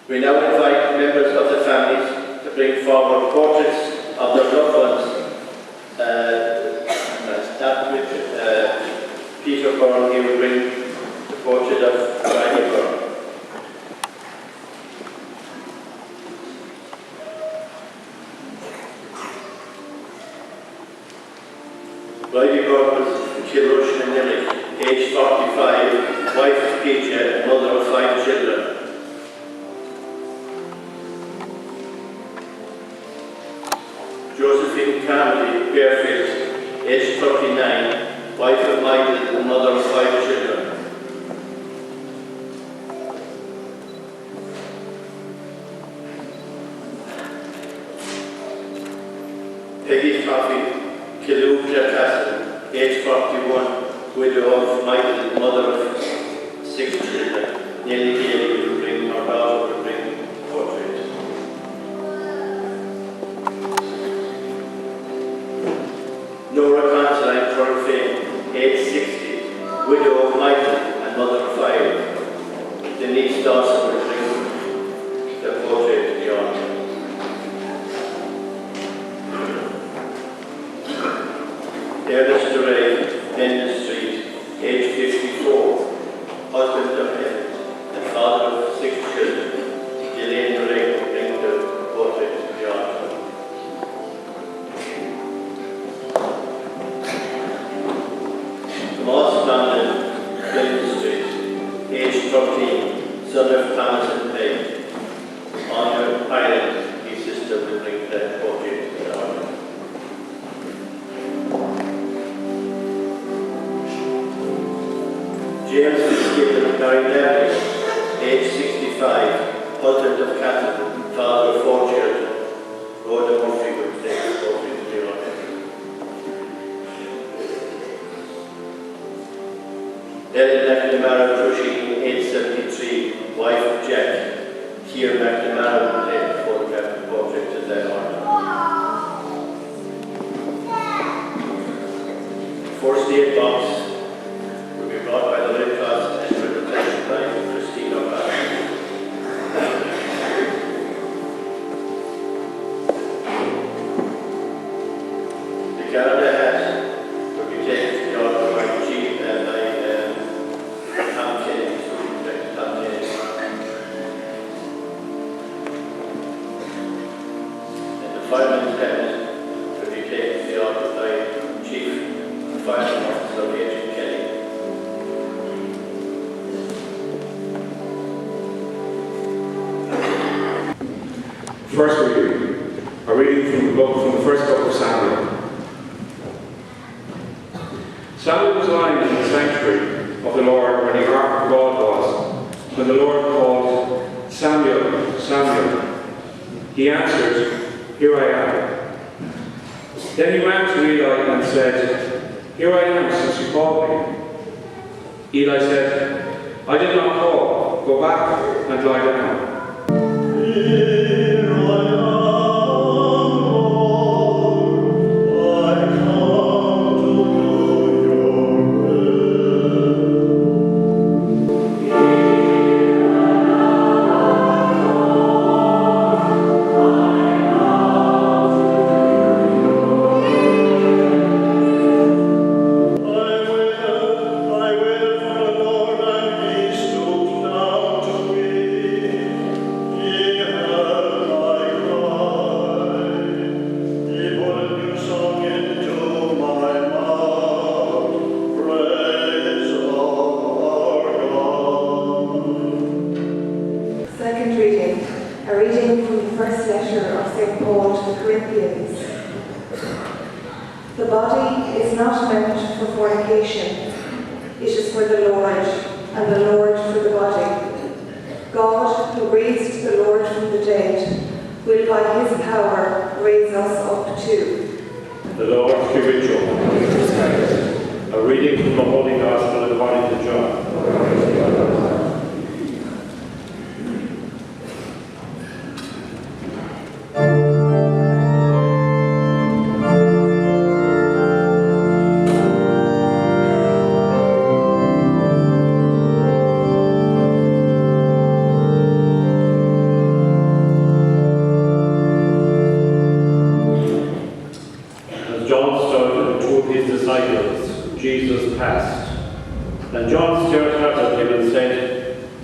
We now invite members of the families to bring forward portraits of their loved ones. Start with Peter Byrne. He will bring the portrait of Riley Byrne. Riley Byrne was from Kilrush and Ennis, aged 45, wife of Peter and mother of 5 children. Josephine Carmody, Fairfield, aged 39, wife of Michael and mother of 5 children. Peggy Coffey, Killuke Castle, aged 41, widow of Michael, mother of 6 children. Nearly Gail will bring, her daughter will bring portrait. Nora Considine Cornfane, aged 60, widow of Michael and mother of 5. Denise Dawson will bring the portrait to the altar. Ernest DeRay, Ennis Street, aged 54, husband of Ennis and father of 6 children. Elaine DeRay will bring the portrait to the altar. Tomas Brandon, Clinton Street, aged 13, son of Thomas and Peg. Honor Ireland, his sister will bring the portrait to the altar. James Gibbon Carmody, aged 65, husband of Catherine, father of 4 children. Rhoda Murphy will take the portrait to the altar. Ellen McNamara Cushing, aged 73, wife of Jack. Keir McNamara will take the photograph and portrait to the altar. First aid box will be brought by the Red Cross and represented by Christine O'Connor. The Canada hat will be taken to the altar by Chief and by Tom Kennedy, so we protect Tom Kennedy. And the fireman's hat will be taken to the altar by Chief Fireman Officer Agent Kelly. First reading, a reading from the first book of Samuel. Samuel was lying in the sanctuary of the Lord where the ark of God was, when the Lord called, Samuel, Samuel. He answered, Here I am. Then he ran to Eli and said, Here I am, since you called me. Eli said, I did not call. Go back and lie down.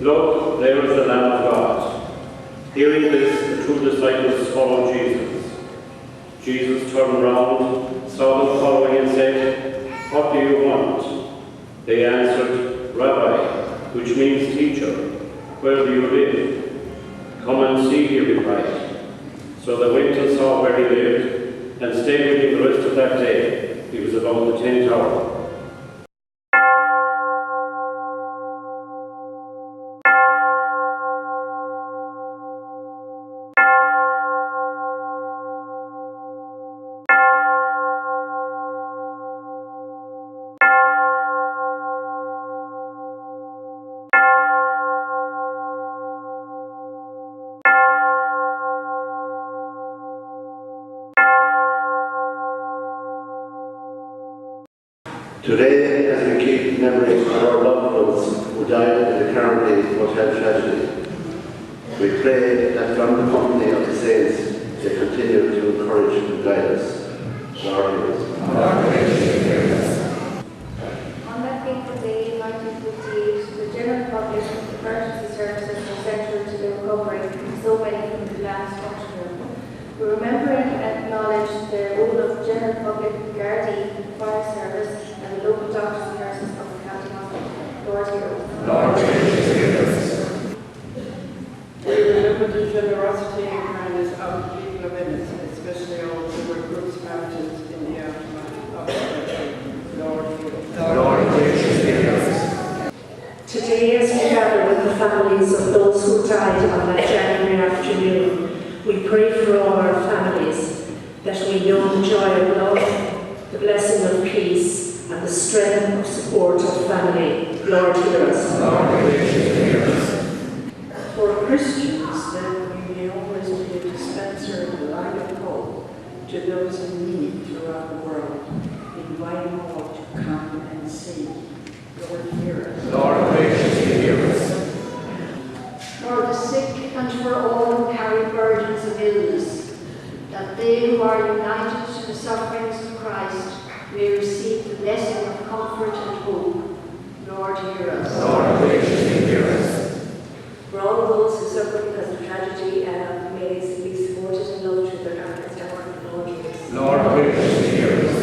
Look, there is the Lamb of God. Hearing this, the two disciples followed Jesus. Jesus turned round, saw them following, and said, "What do you want?" They answered, "Rabbi," which means teacher, "where do you live?" "Come and see," he replied. So they went and saw where he lived, and stayed with him the rest of that day. It was about the 10th hour. Today, as we keep memory of our loved ones who died in the Carmody hotel tragedy, we pray that from the company of the saints they continue to encourage and guide us. Lord, hear us. On that fateful day in 1958, the general public emergency services were central to the recovery of so many from the last structure. We remember and acknowledge the role of general public, Gardaí, fire service, and the local doctors and nurses of the county hospital. Lord, hear us. Lord, hear us. We remember the generosity and kindness of the people of Ennis, especially all who were groups mountains in the aftermath of the tragedy. Lord, hear us. Lord, hear us. Today, as we gather with the families of those who died on that January afternoon, we pray for all our families, that we know the joy of love, the blessing of peace, and the strength of support of family. Lord, hear us. Lord, hear us. For Christians, then, we may always be a dispenser of the light of hope to those in need throughout the world, inviting all to come and see. Lord, hear us. Lord, hear us. For the sick and for all who carry burdens of illness, that they who are united to the sufferings of Christ may receive the blessing of comfort and hope. Lord, hear us. Lord, hear us. For all those who suffer because of tragedy, may they be supported and loved through their darkest hour. Lord, hear us. Lord, hear us.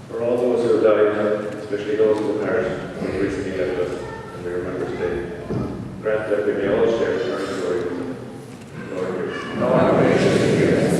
For all those who have died, especially those who departed, who recently left us, and we remember today, grant that we may all share eternal glory with them. Lord, hear us. Lord, hear us.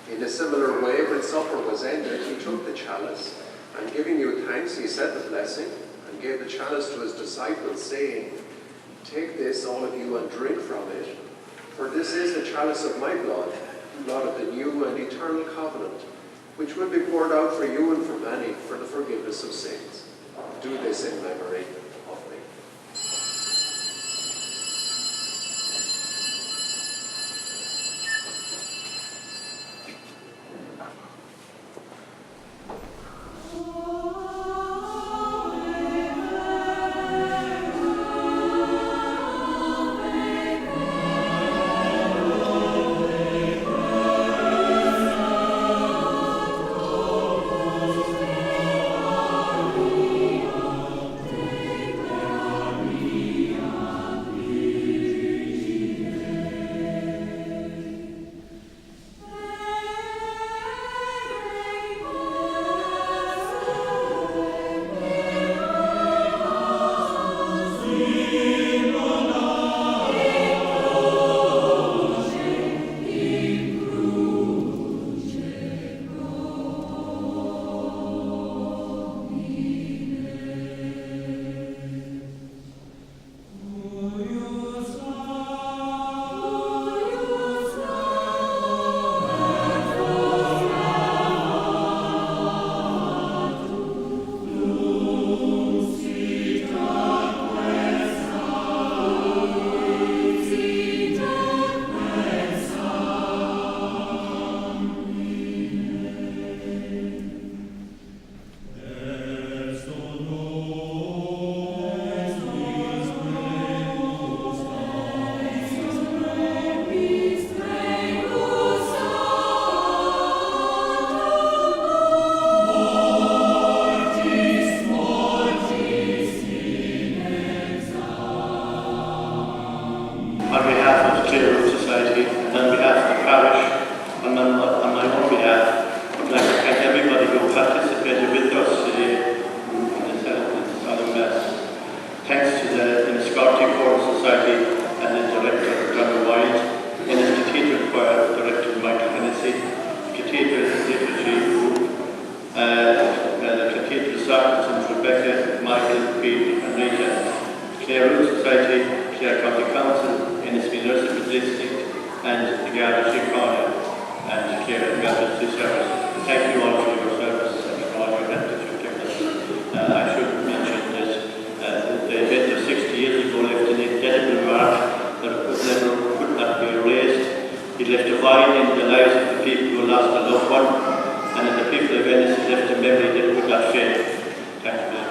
In a similar way, when supper was ended, he took the chalice, and giving you thanks, he said the blessing, and gave the chalice to his disciples, saying, "Take this, all of you, and drink from it, for this is the chalice of my blood, blood of the new and eternal covenant, which will be poured out for you and for many for the forgiveness of sins. Do this in memory of me." On behalf of the Clear Road Society and on behalf of the parish, and on my own behalf, I would like to thank everybody who participated with us today in the solemn Mass. Thanks to the Ennis Choral Society and the Director, John Wilde, Ennis Cathedral Choir Director, Michael Hennessy, Cathedral Liturgy Group, the Cathedral Sargents, Rebecca, Michael, Pete, and Rita, Clear Road Society, Clare County Council, Ennis Municipal District, and the Garda Síochána and Clare Garda Service. Thank you all for your service and for all your help that you've given us. I should mention that the event of 60 years ago left an indelible mark that could not be erased. It left a void in the lives of the people who lost a loved one, and in the people of Ennis it left a memory that could not fade. Thank you very much.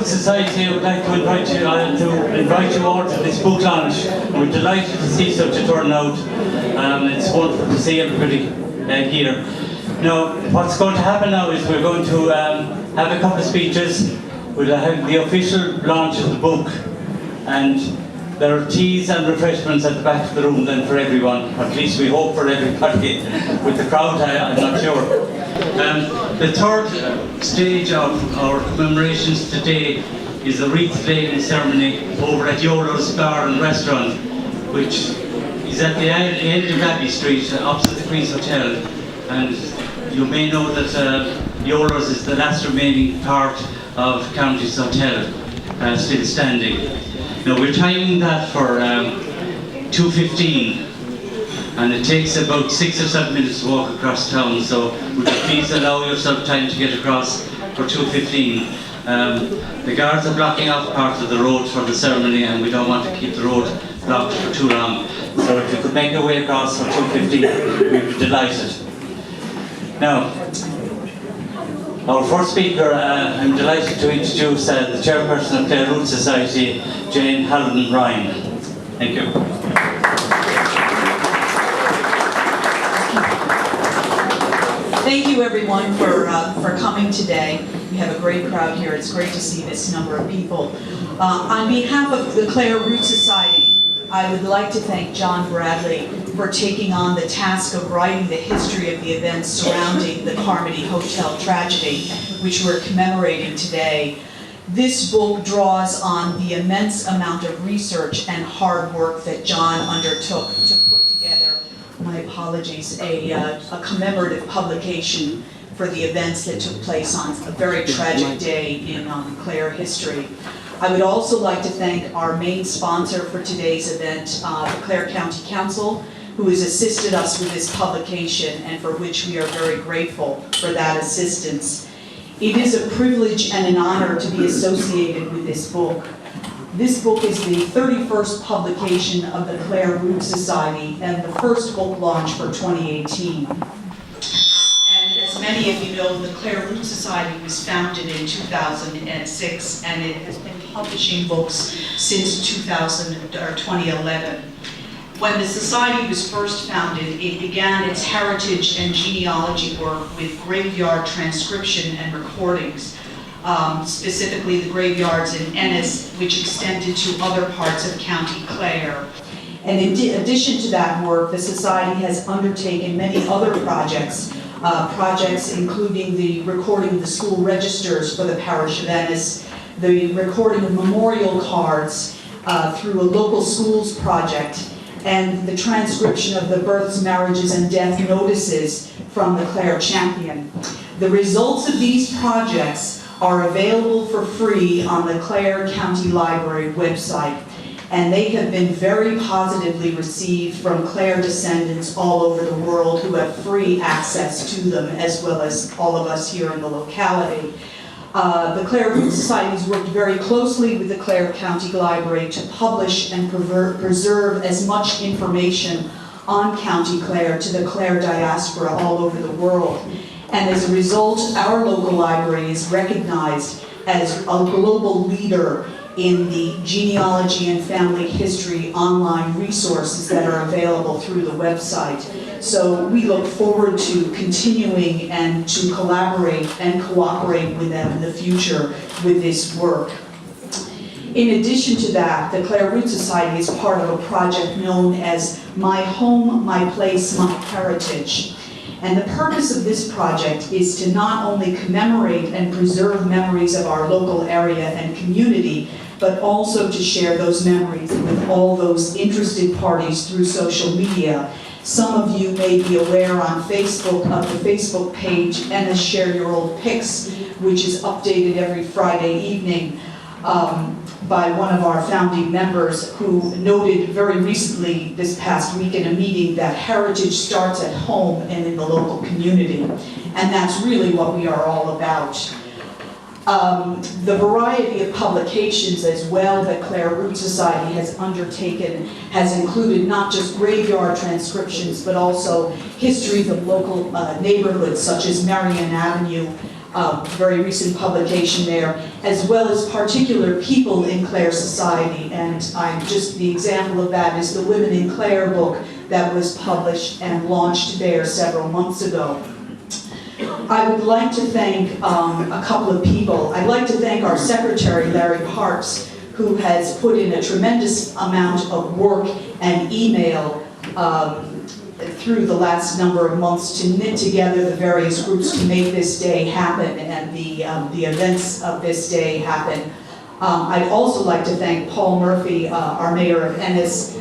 Society, I would like to invite you all to this book launch. We're delighted to see such a turnout. It's wonderful to see everybody here. Now, what's going to happen now is we're going to have a couple of speeches. We'll have the official launch of the book, and there are teas and refreshments at the back of the room then for everyone. At least we hope for everybody. With the crowd, I'm not sure. The third stage of our commemorations today is the wreath laying ceremony over at Yolo's Bar and Restaurant, which is at the end of Abbey Street, opposite the Queen's Hotel. And you may know that Yolo's is the last remaining part of County's Hotel, still standing. Now we're timing that for 2:15. And it takes about 6 or 7 minutes to walk across town, so would you please allow yourself time to get across for 2:15. The guards are blocking off part of the road for the ceremony, and we don't want to keep the road blocked for too long. So if you could make your way across for 2:15, we'd be delighted. Now, our first speaker, I'm delighted to introduce the chairperson of Clare Road Society, Jane Halloran Ryan. Thank you. everyone for coming today. We have a great crowd here. It's great to see this number of people. On behalf of the Clare Root Society, I would like to thank John Bradley for taking on the task of writing the history of the events surrounding the Carmody Hotel tragedy, which we're commemorating today. This book draws on the immense amount of research and hard work that John undertook to put together, my apologies, a commemorative publication for the events that took place on a very tragic day in Clare history. I would also like to thank our main sponsor for today's event, the Clare County Council, who has assisted us with this publication and for which we are very grateful for that assistance. It is a privilege and an honor to be associated with this book. This book is the 31st publication of the Clare Root Society and the first book launch for 2018. As many of you know, the Clare Root Society was founded in 2006, and it has been publishing books since 2011. When the Society was first founded, it began its heritage and genealogy work with graveyard transcription and recordings, specifically the graveyards in Ennis, which extended to other parts of County Clare. And in addition to that work, the Society has undertaken many other projects including the recording of the school registers for the parish of Ennis, the recording of memorial cards through a local schools project, and the transcription of the births, marriages, and death notices from the Clare Champion. The results of these projects are available for free on the Clare County Library website, and they have been very positively received from Clare descendants all over the world who have free access to them, as well as all of us here in the locality. The Clare Root Society has worked very closely with the Clare County Library to publish and preserve as much information on County Clare to the Clare diaspora all over the world. And as a result, our local library is recognized as a global leader in the genealogy and family history online resources that are available through the website. So we look forward to continuing and to collaborate and cooperate with them in the future with this work. In addition to that, the Clare Root Society is part of a project known as My Home, My Place, My Heritage. And the purpose of this project is to not only commemorate and preserve memories of our local area and community, but also to share those memories with all those interested parties through social media. Some of you may be aware on Facebook of the Facebook page, Ennis Share Your Old Pics, which is updated every Friday evening by one of our founding members who noted very recently this past week in a meeting that heritage starts at home and in the local community. And that's really what we are all about. The variety of publications as well that Clare Root Society has undertaken has included not just graveyard transcriptions, but also histories of local neighborhoods such as Marion Avenue, very recent publication there, as well as particular people in Clare society. And the example of that is the Women in Clare book that was published and launched there several months ago. I would like to thank a couple of people. I'd like to thank our secretary, Larry Parks, who has put in a tremendous amount of work and email through the last number of months to knit together the various groups to make this day happen and the events of this day happen. I'd also like to thank Paul Murphy, our mayor of Ennis,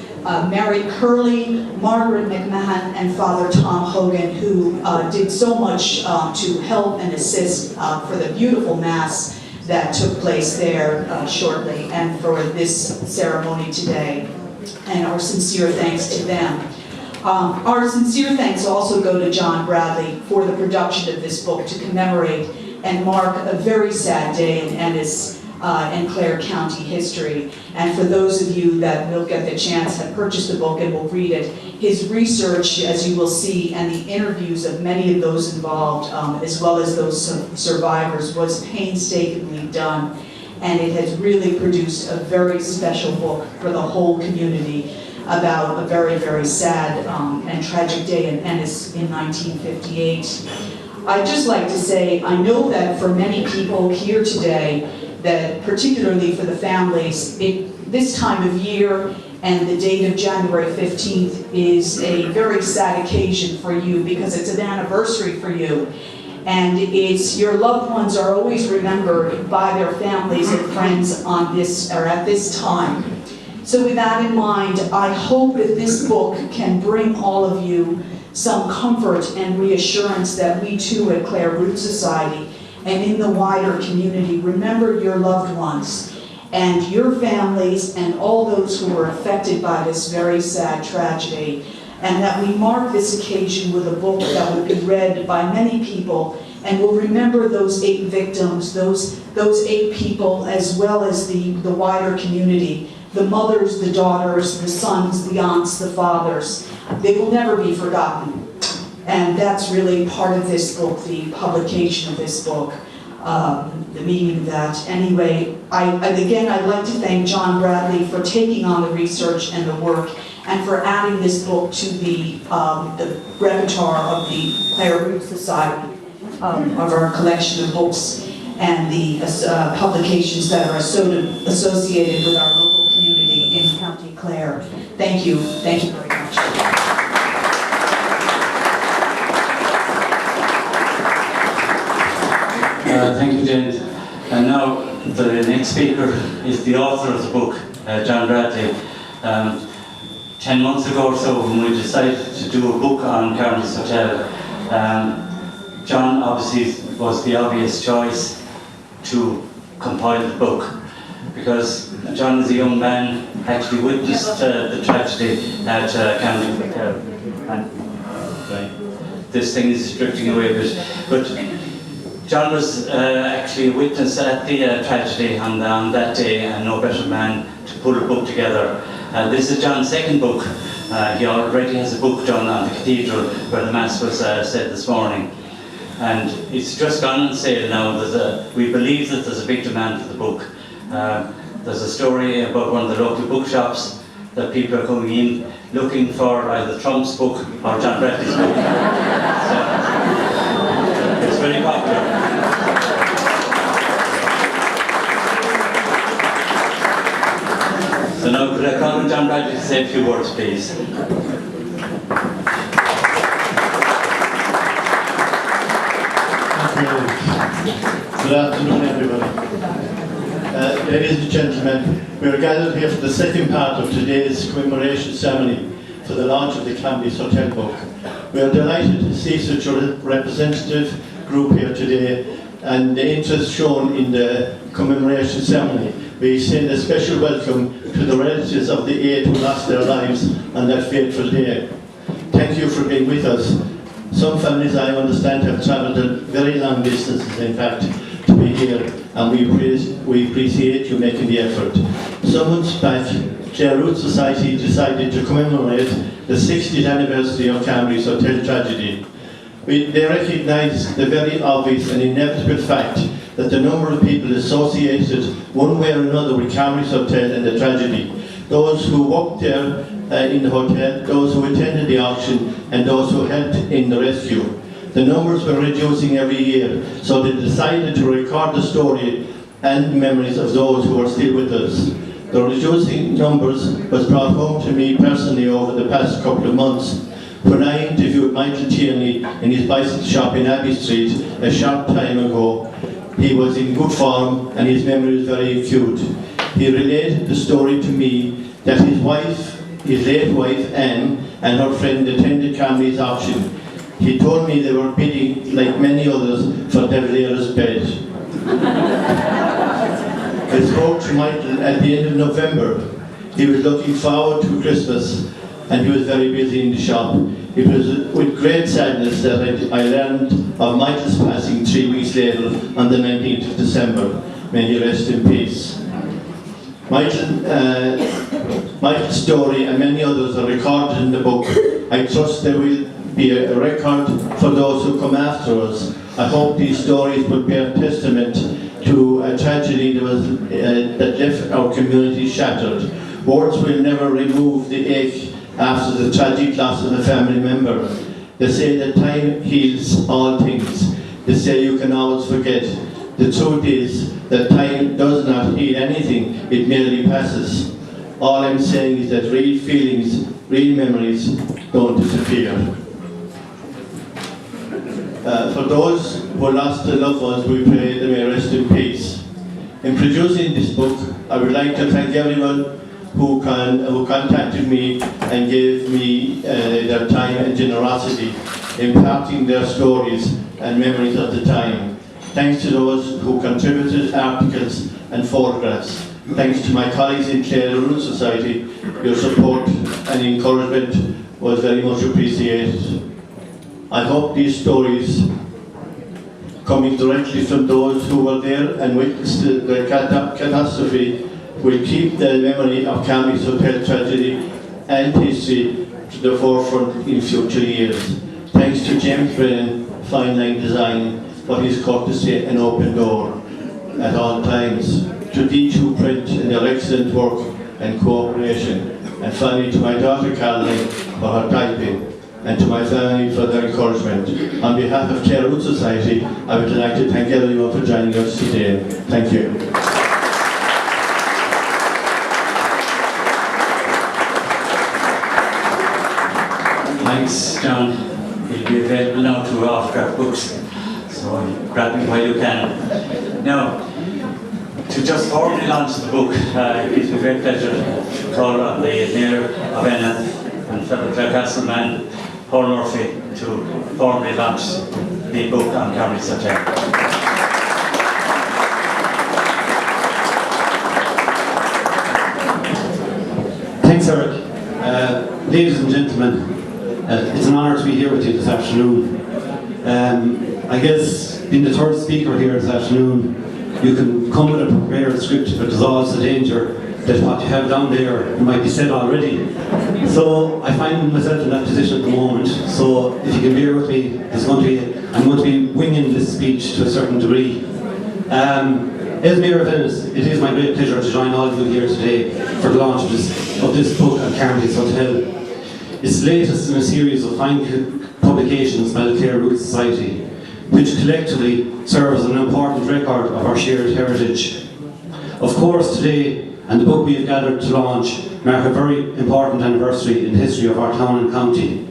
Mary Curley, Margaret McMahon, and Father Tom Hogan, who did so much to help and assist for the beautiful Mass that took place there shortly, and for this ceremony today. And our sincere thanks to them. Our sincere thanks also go to John Bradley for the production of this book to commemorate and mark a very sad day in Ennis and Clare County history. And for those of you that will get the chance, have purchased the book and will read it, his research, as you will see, and the interviews of many of those involved, as well as those survivors, was painstakingly done. And it has really produced a very special book for the whole community about a very, very sad and tragic day in Ennis in 1958. I'd just like to say, I know that for many people here today, that particularly for the families, this time of year and the date of January 15th is a very sad occasion for you because it's an anniversary for you. And it's your loved ones are always remembered by their families and friends on this or at this time. So with that in mind, I hope that this book can bring all of you some comfort and reassurance that we too at Clare Root Society and in the wider community remember your loved ones and your families and all those who were affected by this very sad tragedy, and that we mark this occasion with a book that will be read by many people and will remember those 8 victims, those 8 people, as well as the wider community, the mothers, the daughters, the sons, the aunts, the fathers. They will never be forgotten. And that's really part of this book, the publication of this book, the meaning of that. Anyway, I'd like to thank John Bradley for taking on the research and the work and for adding this book to the repertoire of the Clare Root Society, of our collection of books and the publications that are associated with our local community in County Clare. Thank you very much. Thank you, Jane. And now the next speaker is the author of the book, John Bradley. 10 months ago or so, when we decided to do a book on Carmody's Hotel, John obviously was the obvious choice to compile the book, because John as a young man actually witnessed the tragedy at Carmody Hotel. And this thing is drifting away a bit. But John was actually a witness at the tragedy on that day, and no better man to put a book together. This is John's second book. He already has a book done on the cathedral where the Mass was said this morning. And it's just gone on sale now. We believe that there's a big demand for the book. There's a story about one of the local bookshops that people are coming in looking for either Trump's book or John Bradley's book. So, it's very popular. So now could I call on John Bradley to say a few words, please? Good afternoon, everybody. Ladies and gentlemen, we are gathered here for the second part of today's commemoration ceremony for the launch of the Carmody's Hotel book. We are delighted to see such a representative group here today and the interest shown in the commemoration ceremony. We extend a special welcome to the relatives of the 8 who lost their lives on that fateful day. Thank you for being with us. Some families, I understand, have travelled very long distances, in fact, to be here, and we appreciate you making the effort. Some months back, Clare Root Society decided to commemorate the 60th anniversary of Carmody's Hotel tragedy. They recognised the very obvious and inevitable fact that the number of people associated one way or another with Carmody's Hotel and the tragedy, those who worked there in the hotel, those who attended the auction, and those who helped in the rescue. The numbers were reducing every year, so they decided to record the story and memories of those who are still with us. The reducing numbers was brought home to me personally over the past couple of months when I interviewed Michael Tierney in his bicycle shop in Abbey Street a short time ago. He was in good form and his memory was very acute. He related the story to me that his wife, his late wife Anne, and her friend attended Carmody's auction. He told me they were bidding, like many others, for De Valera's bed. I spoke to Michael at the end of November. He was looking forward to Christmas and he was very busy in the shop. It was with great sadness that I learned of Michael's passing 3 weeks later on the 19th of December. May he rest in peace. Michael's story and many others are recorded in the book. I trust there will be a record for those who come after us. I hope these stories will bear testament to a tragedy that left our community shattered. Words will never remove the ache after the tragic loss of a family member. They say that time heals all things. They say you can always forget. The truth is that time does not heal anything, it merely passes. All I'm saying is that real feelings, real memories don't disappear. For those who lost their loved ones, we pray they may rest in peace. In producing this book, I would like to thank everyone who contacted me and gave me their time and generosity, imparting their stories and memories of the time. Thanks to those who contributed articles and photographs. Thanks to my colleagues in Clare Rural Society, your support and encouragement was very much appreciated. I hope these stories, coming directly from those who were there and witnessed the catastrophe, will keep the memory of Carmody's hotel tragedy and history to the forefront in future years. Thanks to James Brennan, Fine Line Design, for his courtesy and open door at all times. To D2 Print and their excellent work and cooperation. And finally to my daughter Caroline for her typing. And to my family for their encouragement. On behalf of Clare Rural Society, I would like to thank everyone for joining us today. Thank you. Thanks, John. He'll be available now to autograph books, so grab him while you can. Now, to just formally launch the book, it gives me great pleasure to call on the Mayor of Ennis and fellow Clarecastle man, Paul Murphy, to formally launch the book on Carmody's hotel. Thanks, Eric. Ladies and gentlemen, it's an honour to be here with you this afternoon. I guess being the third speaker here this afternoon, you can come with a prepared script, but there's always a danger that what you have down there might be said already. So I find myself in that position at the moment. So if you can bear with me, I'm going to be winging this speech to a certain degree. As Mayor of Ennis, it is my great pleasure to join all of you here today for the launch of this book at Carmody's Hotel. It's the latest in a series of fine publications by the Clare Rural Society, which collectively serve as an important record of our shared heritage. Of course, today, and the book we have gathered to launch, mark a very important anniversary in the history of our town and county.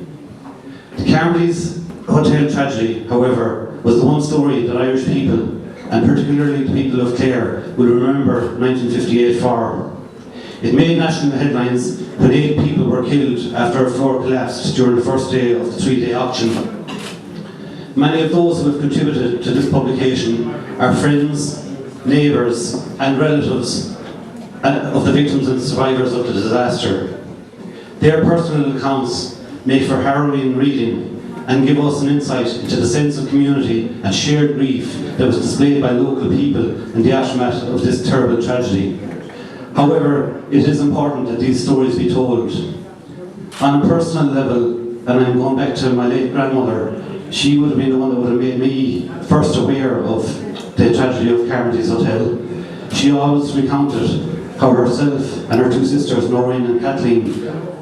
The Carmody's hotel tragedy, however, was the one story that Irish people, and particularly the people of Clare, will remember 1958 for. It made national headlines when 8 people were killed after a floor collapsed during the first day of the 3-day auction. Many of those who have contributed to this publication are friends, neighbours and relatives of the victims and survivors of the disaster. Their personal accounts make for harrowing reading and give us an insight into the sense of community and shared grief that was displayed by local people in the aftermath of this terrible tragedy. However, it is important that these stories be told. On a personal level, and I'm going back to my late grandmother, she would have been the one that would have made me first aware of the tragedy of Carmody's Hotel. She always recounted how herself and her 2 sisters, Noreen and Kathleen,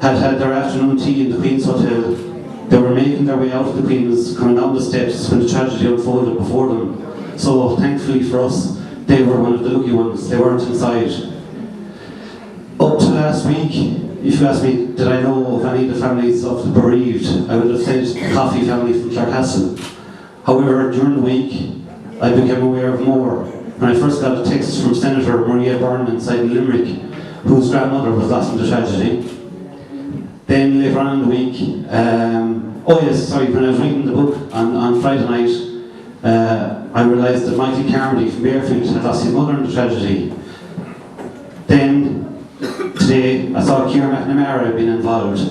had had their afternoon tea in the Queen's Hotel. They were making their way out of the Queen's, coming down the steps when the tragedy unfolded before them. So thankfully for us, they were one of the lucky ones. They weren't inside. Up to last week, if you asked me, did I know of any of the families of the bereaved, I would have said the Coffey family from Clarecastle. However, during the week, I became aware of more. When I first got a text from Senator Maria Byrne inside Limerick, whose grandmother was lost in the tragedy. Then later on in the week, when I was reading the book on Friday night, I realised that Michael Carmody from Bearfield had lost his mother in the tragedy. Then, today, I saw Ciara McNamara being involved.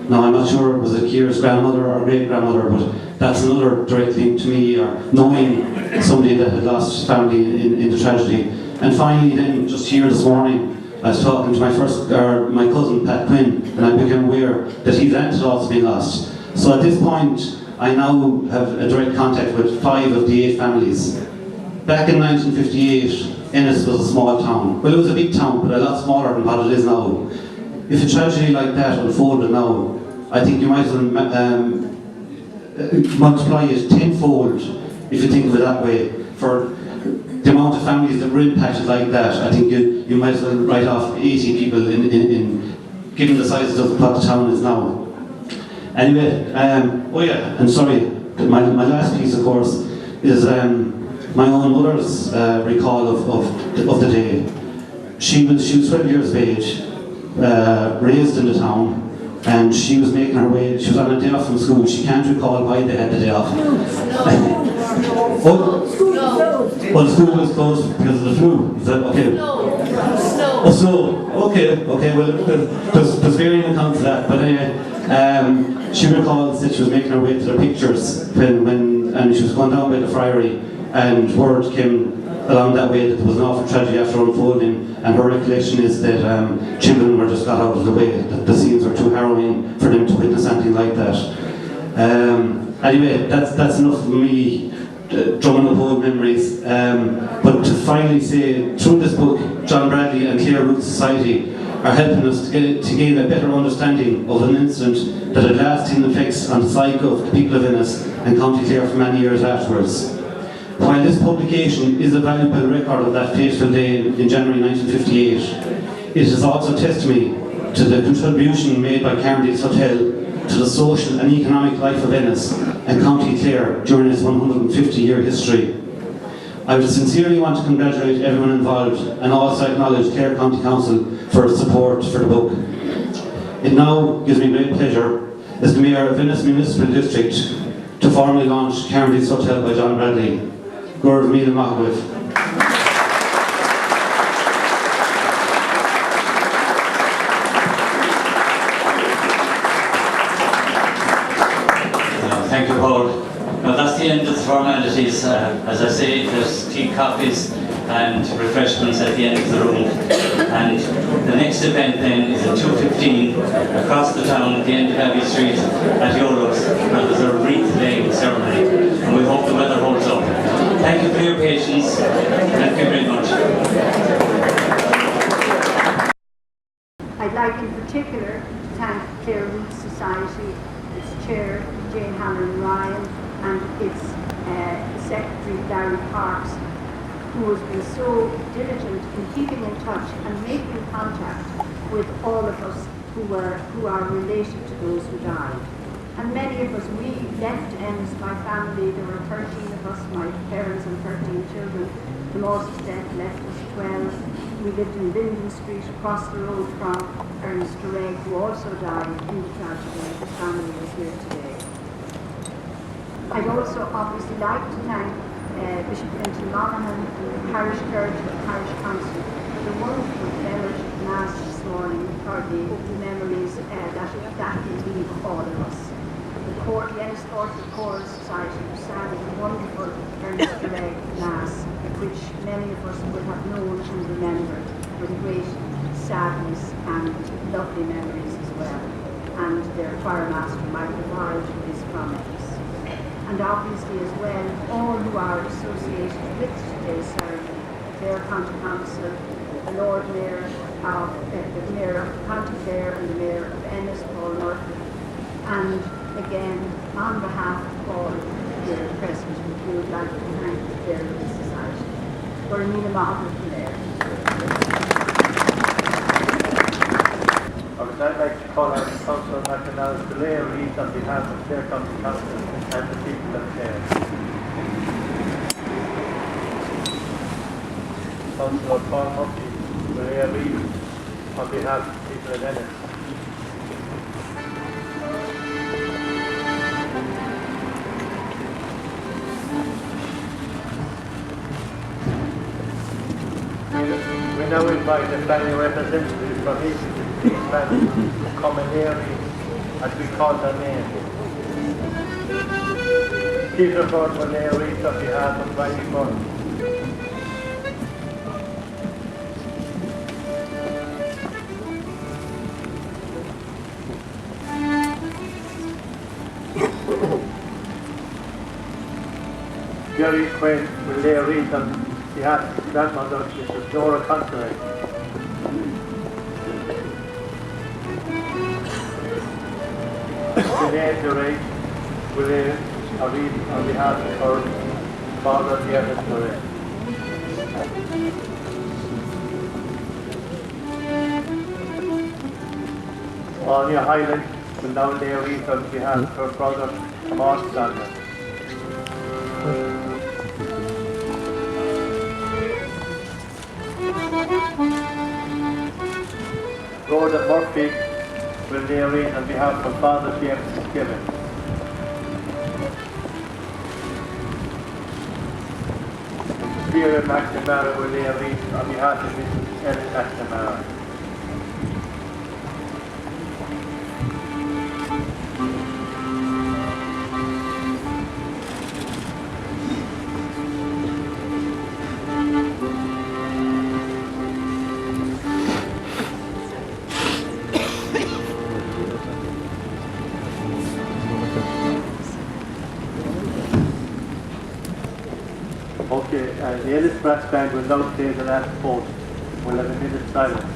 Now, I'm not sure was it Ciara's grandmother or great-grandmother, but that's another direct link to me, or knowing somebody that had lost family in the tragedy. And finally, then, just here this morning, I was talking to my cousin, Pat Quinn, and I became aware that his aunt had also been lost. So at this point, I now have a direct contact with 5 of the 8 families. Back in 1958, Ennis was a small town. Well, it was a big town, but a lot smaller than what it is now. If a tragedy like that unfolded now, I think you might as well multiply it tenfold if you think of it that way. For the amount of families that were impacted like that, I think you might as well write off 80 people in given the size of what the town is now. Anyway, oh yeah, and sorry, my last piece, of course, is my own mother's recall of the day. She was 12 years of age, raised in the town, and she was making her way. She was on a day off from school. She can't recall why they had the day off. Well, school was closed because of the flu. Is that okay? Oh, snow. Okay. Well, there's varying accounts of that. But anyway, she recalls that she was making her way to the pictures and she was going down by the friary, and word came along that way that there was an awful tragedy after unfolding, and her recollection is that children were just got out of the way, that the scenes were too harrowing for them to witness anything like that. Anyway, that's enough of me drumming up old memories. But to finally say, through this book, John Bradley and Clare Root Society are helping us to gain a better understanding of an incident that had lasting effects on the psyche of the people of Ennis and County Clare for many years afterwards. While this publication is a valuable record of that fateful day in January 1958, it is also testimony to the contribution made by Carmody's Hotel to the social and economic life of Ennis and County Clare during its 150-year history. I would sincerely want to congratulate everyone involved and also acknowledge Clare County Council for its support for the book. It now gives me great pleasure, as the Mayor of Ennis Municipal District, to formally launch Carmody's Hotel by John Bradley. Gord Mila Mahawith. Thank you, Paul. Now that's the end of the formalities. As I say, there's tea, coffees and refreshments at the end of the room. And the next event then is at 2:15 across the town at the end of Abbey Street at Yolo's, where there's a wreath laying ceremony. And we hope the weather holds up. Thank you for your patience. Thank you very much. I'd like in particular to thank Clare Root Society, its chair, Jane Hanlon Ryan, and its secretary, Larry Parks, who has been so diligent in keeping in touch and making contact with all of us who are related to those who died. And many of us, we left Ennis, my family, there were 13 of us, my parents and 13 children. The most death left us 12. We lived in Linden Street across the road from Ernest Dureg, who also died in the tragedy. His family is here today. I'd also obviously like to thank Bishop Clinton Monaghan, the parish clergy, the parish council, for the wonderful fellowship mass this morning, for the memories that will leave all of us. The Ennis Orphan Choral Society sang a wonderful Ernest Dureg mass, which many of us would have known and remembered with great sadness and lovely memories as well. And their choir master, Michael Ward, is from Ennis. And obviously as well, all who are associated with today's ceremony, Clare County Council, the Lord Mayor of the Mayor of County Clare and the Mayor of Ennis, Paul Murphy. And again, on behalf of all here present, we would like to thank the Clare Root Society. For Nina Mahathir there. I would now like to call on Councillor McInnes to lay a wreath on behalf of Clare County Council and the people of Clare. Councillor Paul Murphy will lay a wreath on behalf of the people of Ennis. We now invite the family representatives from each family to come and lay a wreath as we call their name. Peter Ford will lay a wreath on behalf of Riley Ford. Jerry Quinn will lay a wreath on behalf of grandmother, Mrs. Dora Constable. Sinead Dureg will lay a wreath on behalf of her Father, hear this prayer. On your highland, will now lay a wreath on behalf of her brother, Carmody. Rhoda Murphy will lay a wreath on behalf of Father James Gibbon. Vera McNamara will lay a wreath on behalf of Mrs. Ellen McNamara. Okay, the Ennis brass band will now play the last post. We'll have a minute's silence.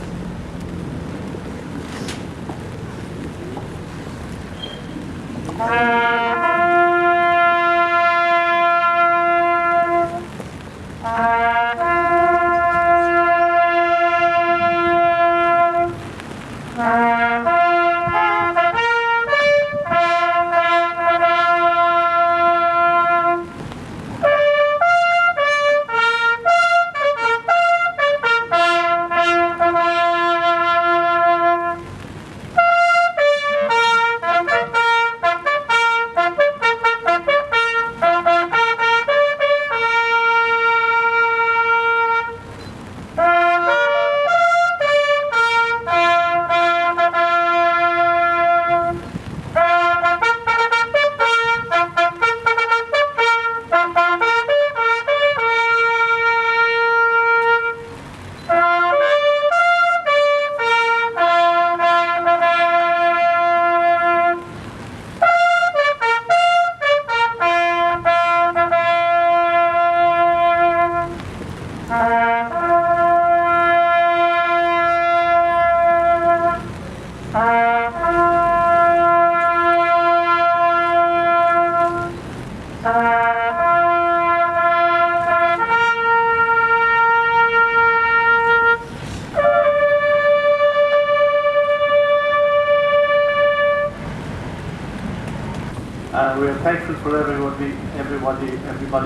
We are thankful for everybody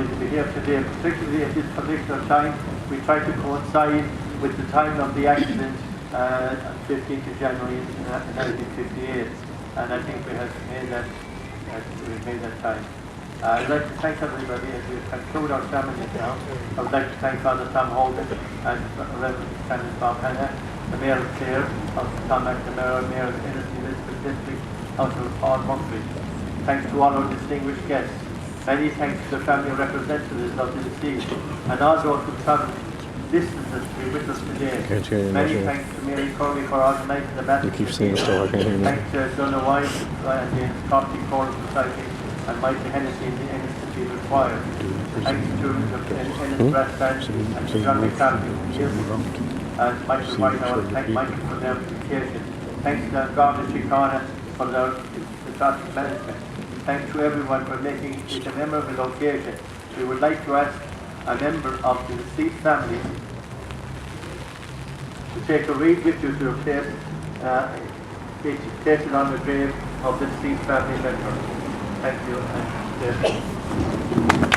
to be here today, particularly at this particular time. We try to coincide with the time of the accident on 15th of January 1958, and I think we have made that time. I'd like to thank everybody as we conclude our ceremony now. I would like to thank Father Tom Hogan and Reverend Shannon Bob Hannah, the Mayor of Clare, Councillor Tom McNamara, Mayor of Ennis, Elizabeth District, Councillor Paul Murphy. Thanks to all our distinguished guests. Many thanks to the family representatives of the deceased and all those who travelled distances to be with us today. Many thanks to Mary Corby for organising the baptism. You keep saying stuff, I can't hear you. Thanks to Donna White and the Coptic Choral Society and Michael Hennessy and the Ennis Cathedral Choir. Thanks to the Ennis Brass Band and to John McCarthy and Michael White. I want to thank Michael for their application. Thanks to the Garda Chicana for the traffic management. Thanks to everyone for making it a memorable occasion. We would like to ask a member of the deceased family to take a wreath with you to place it on the grave of the deceased family member. Thank you. And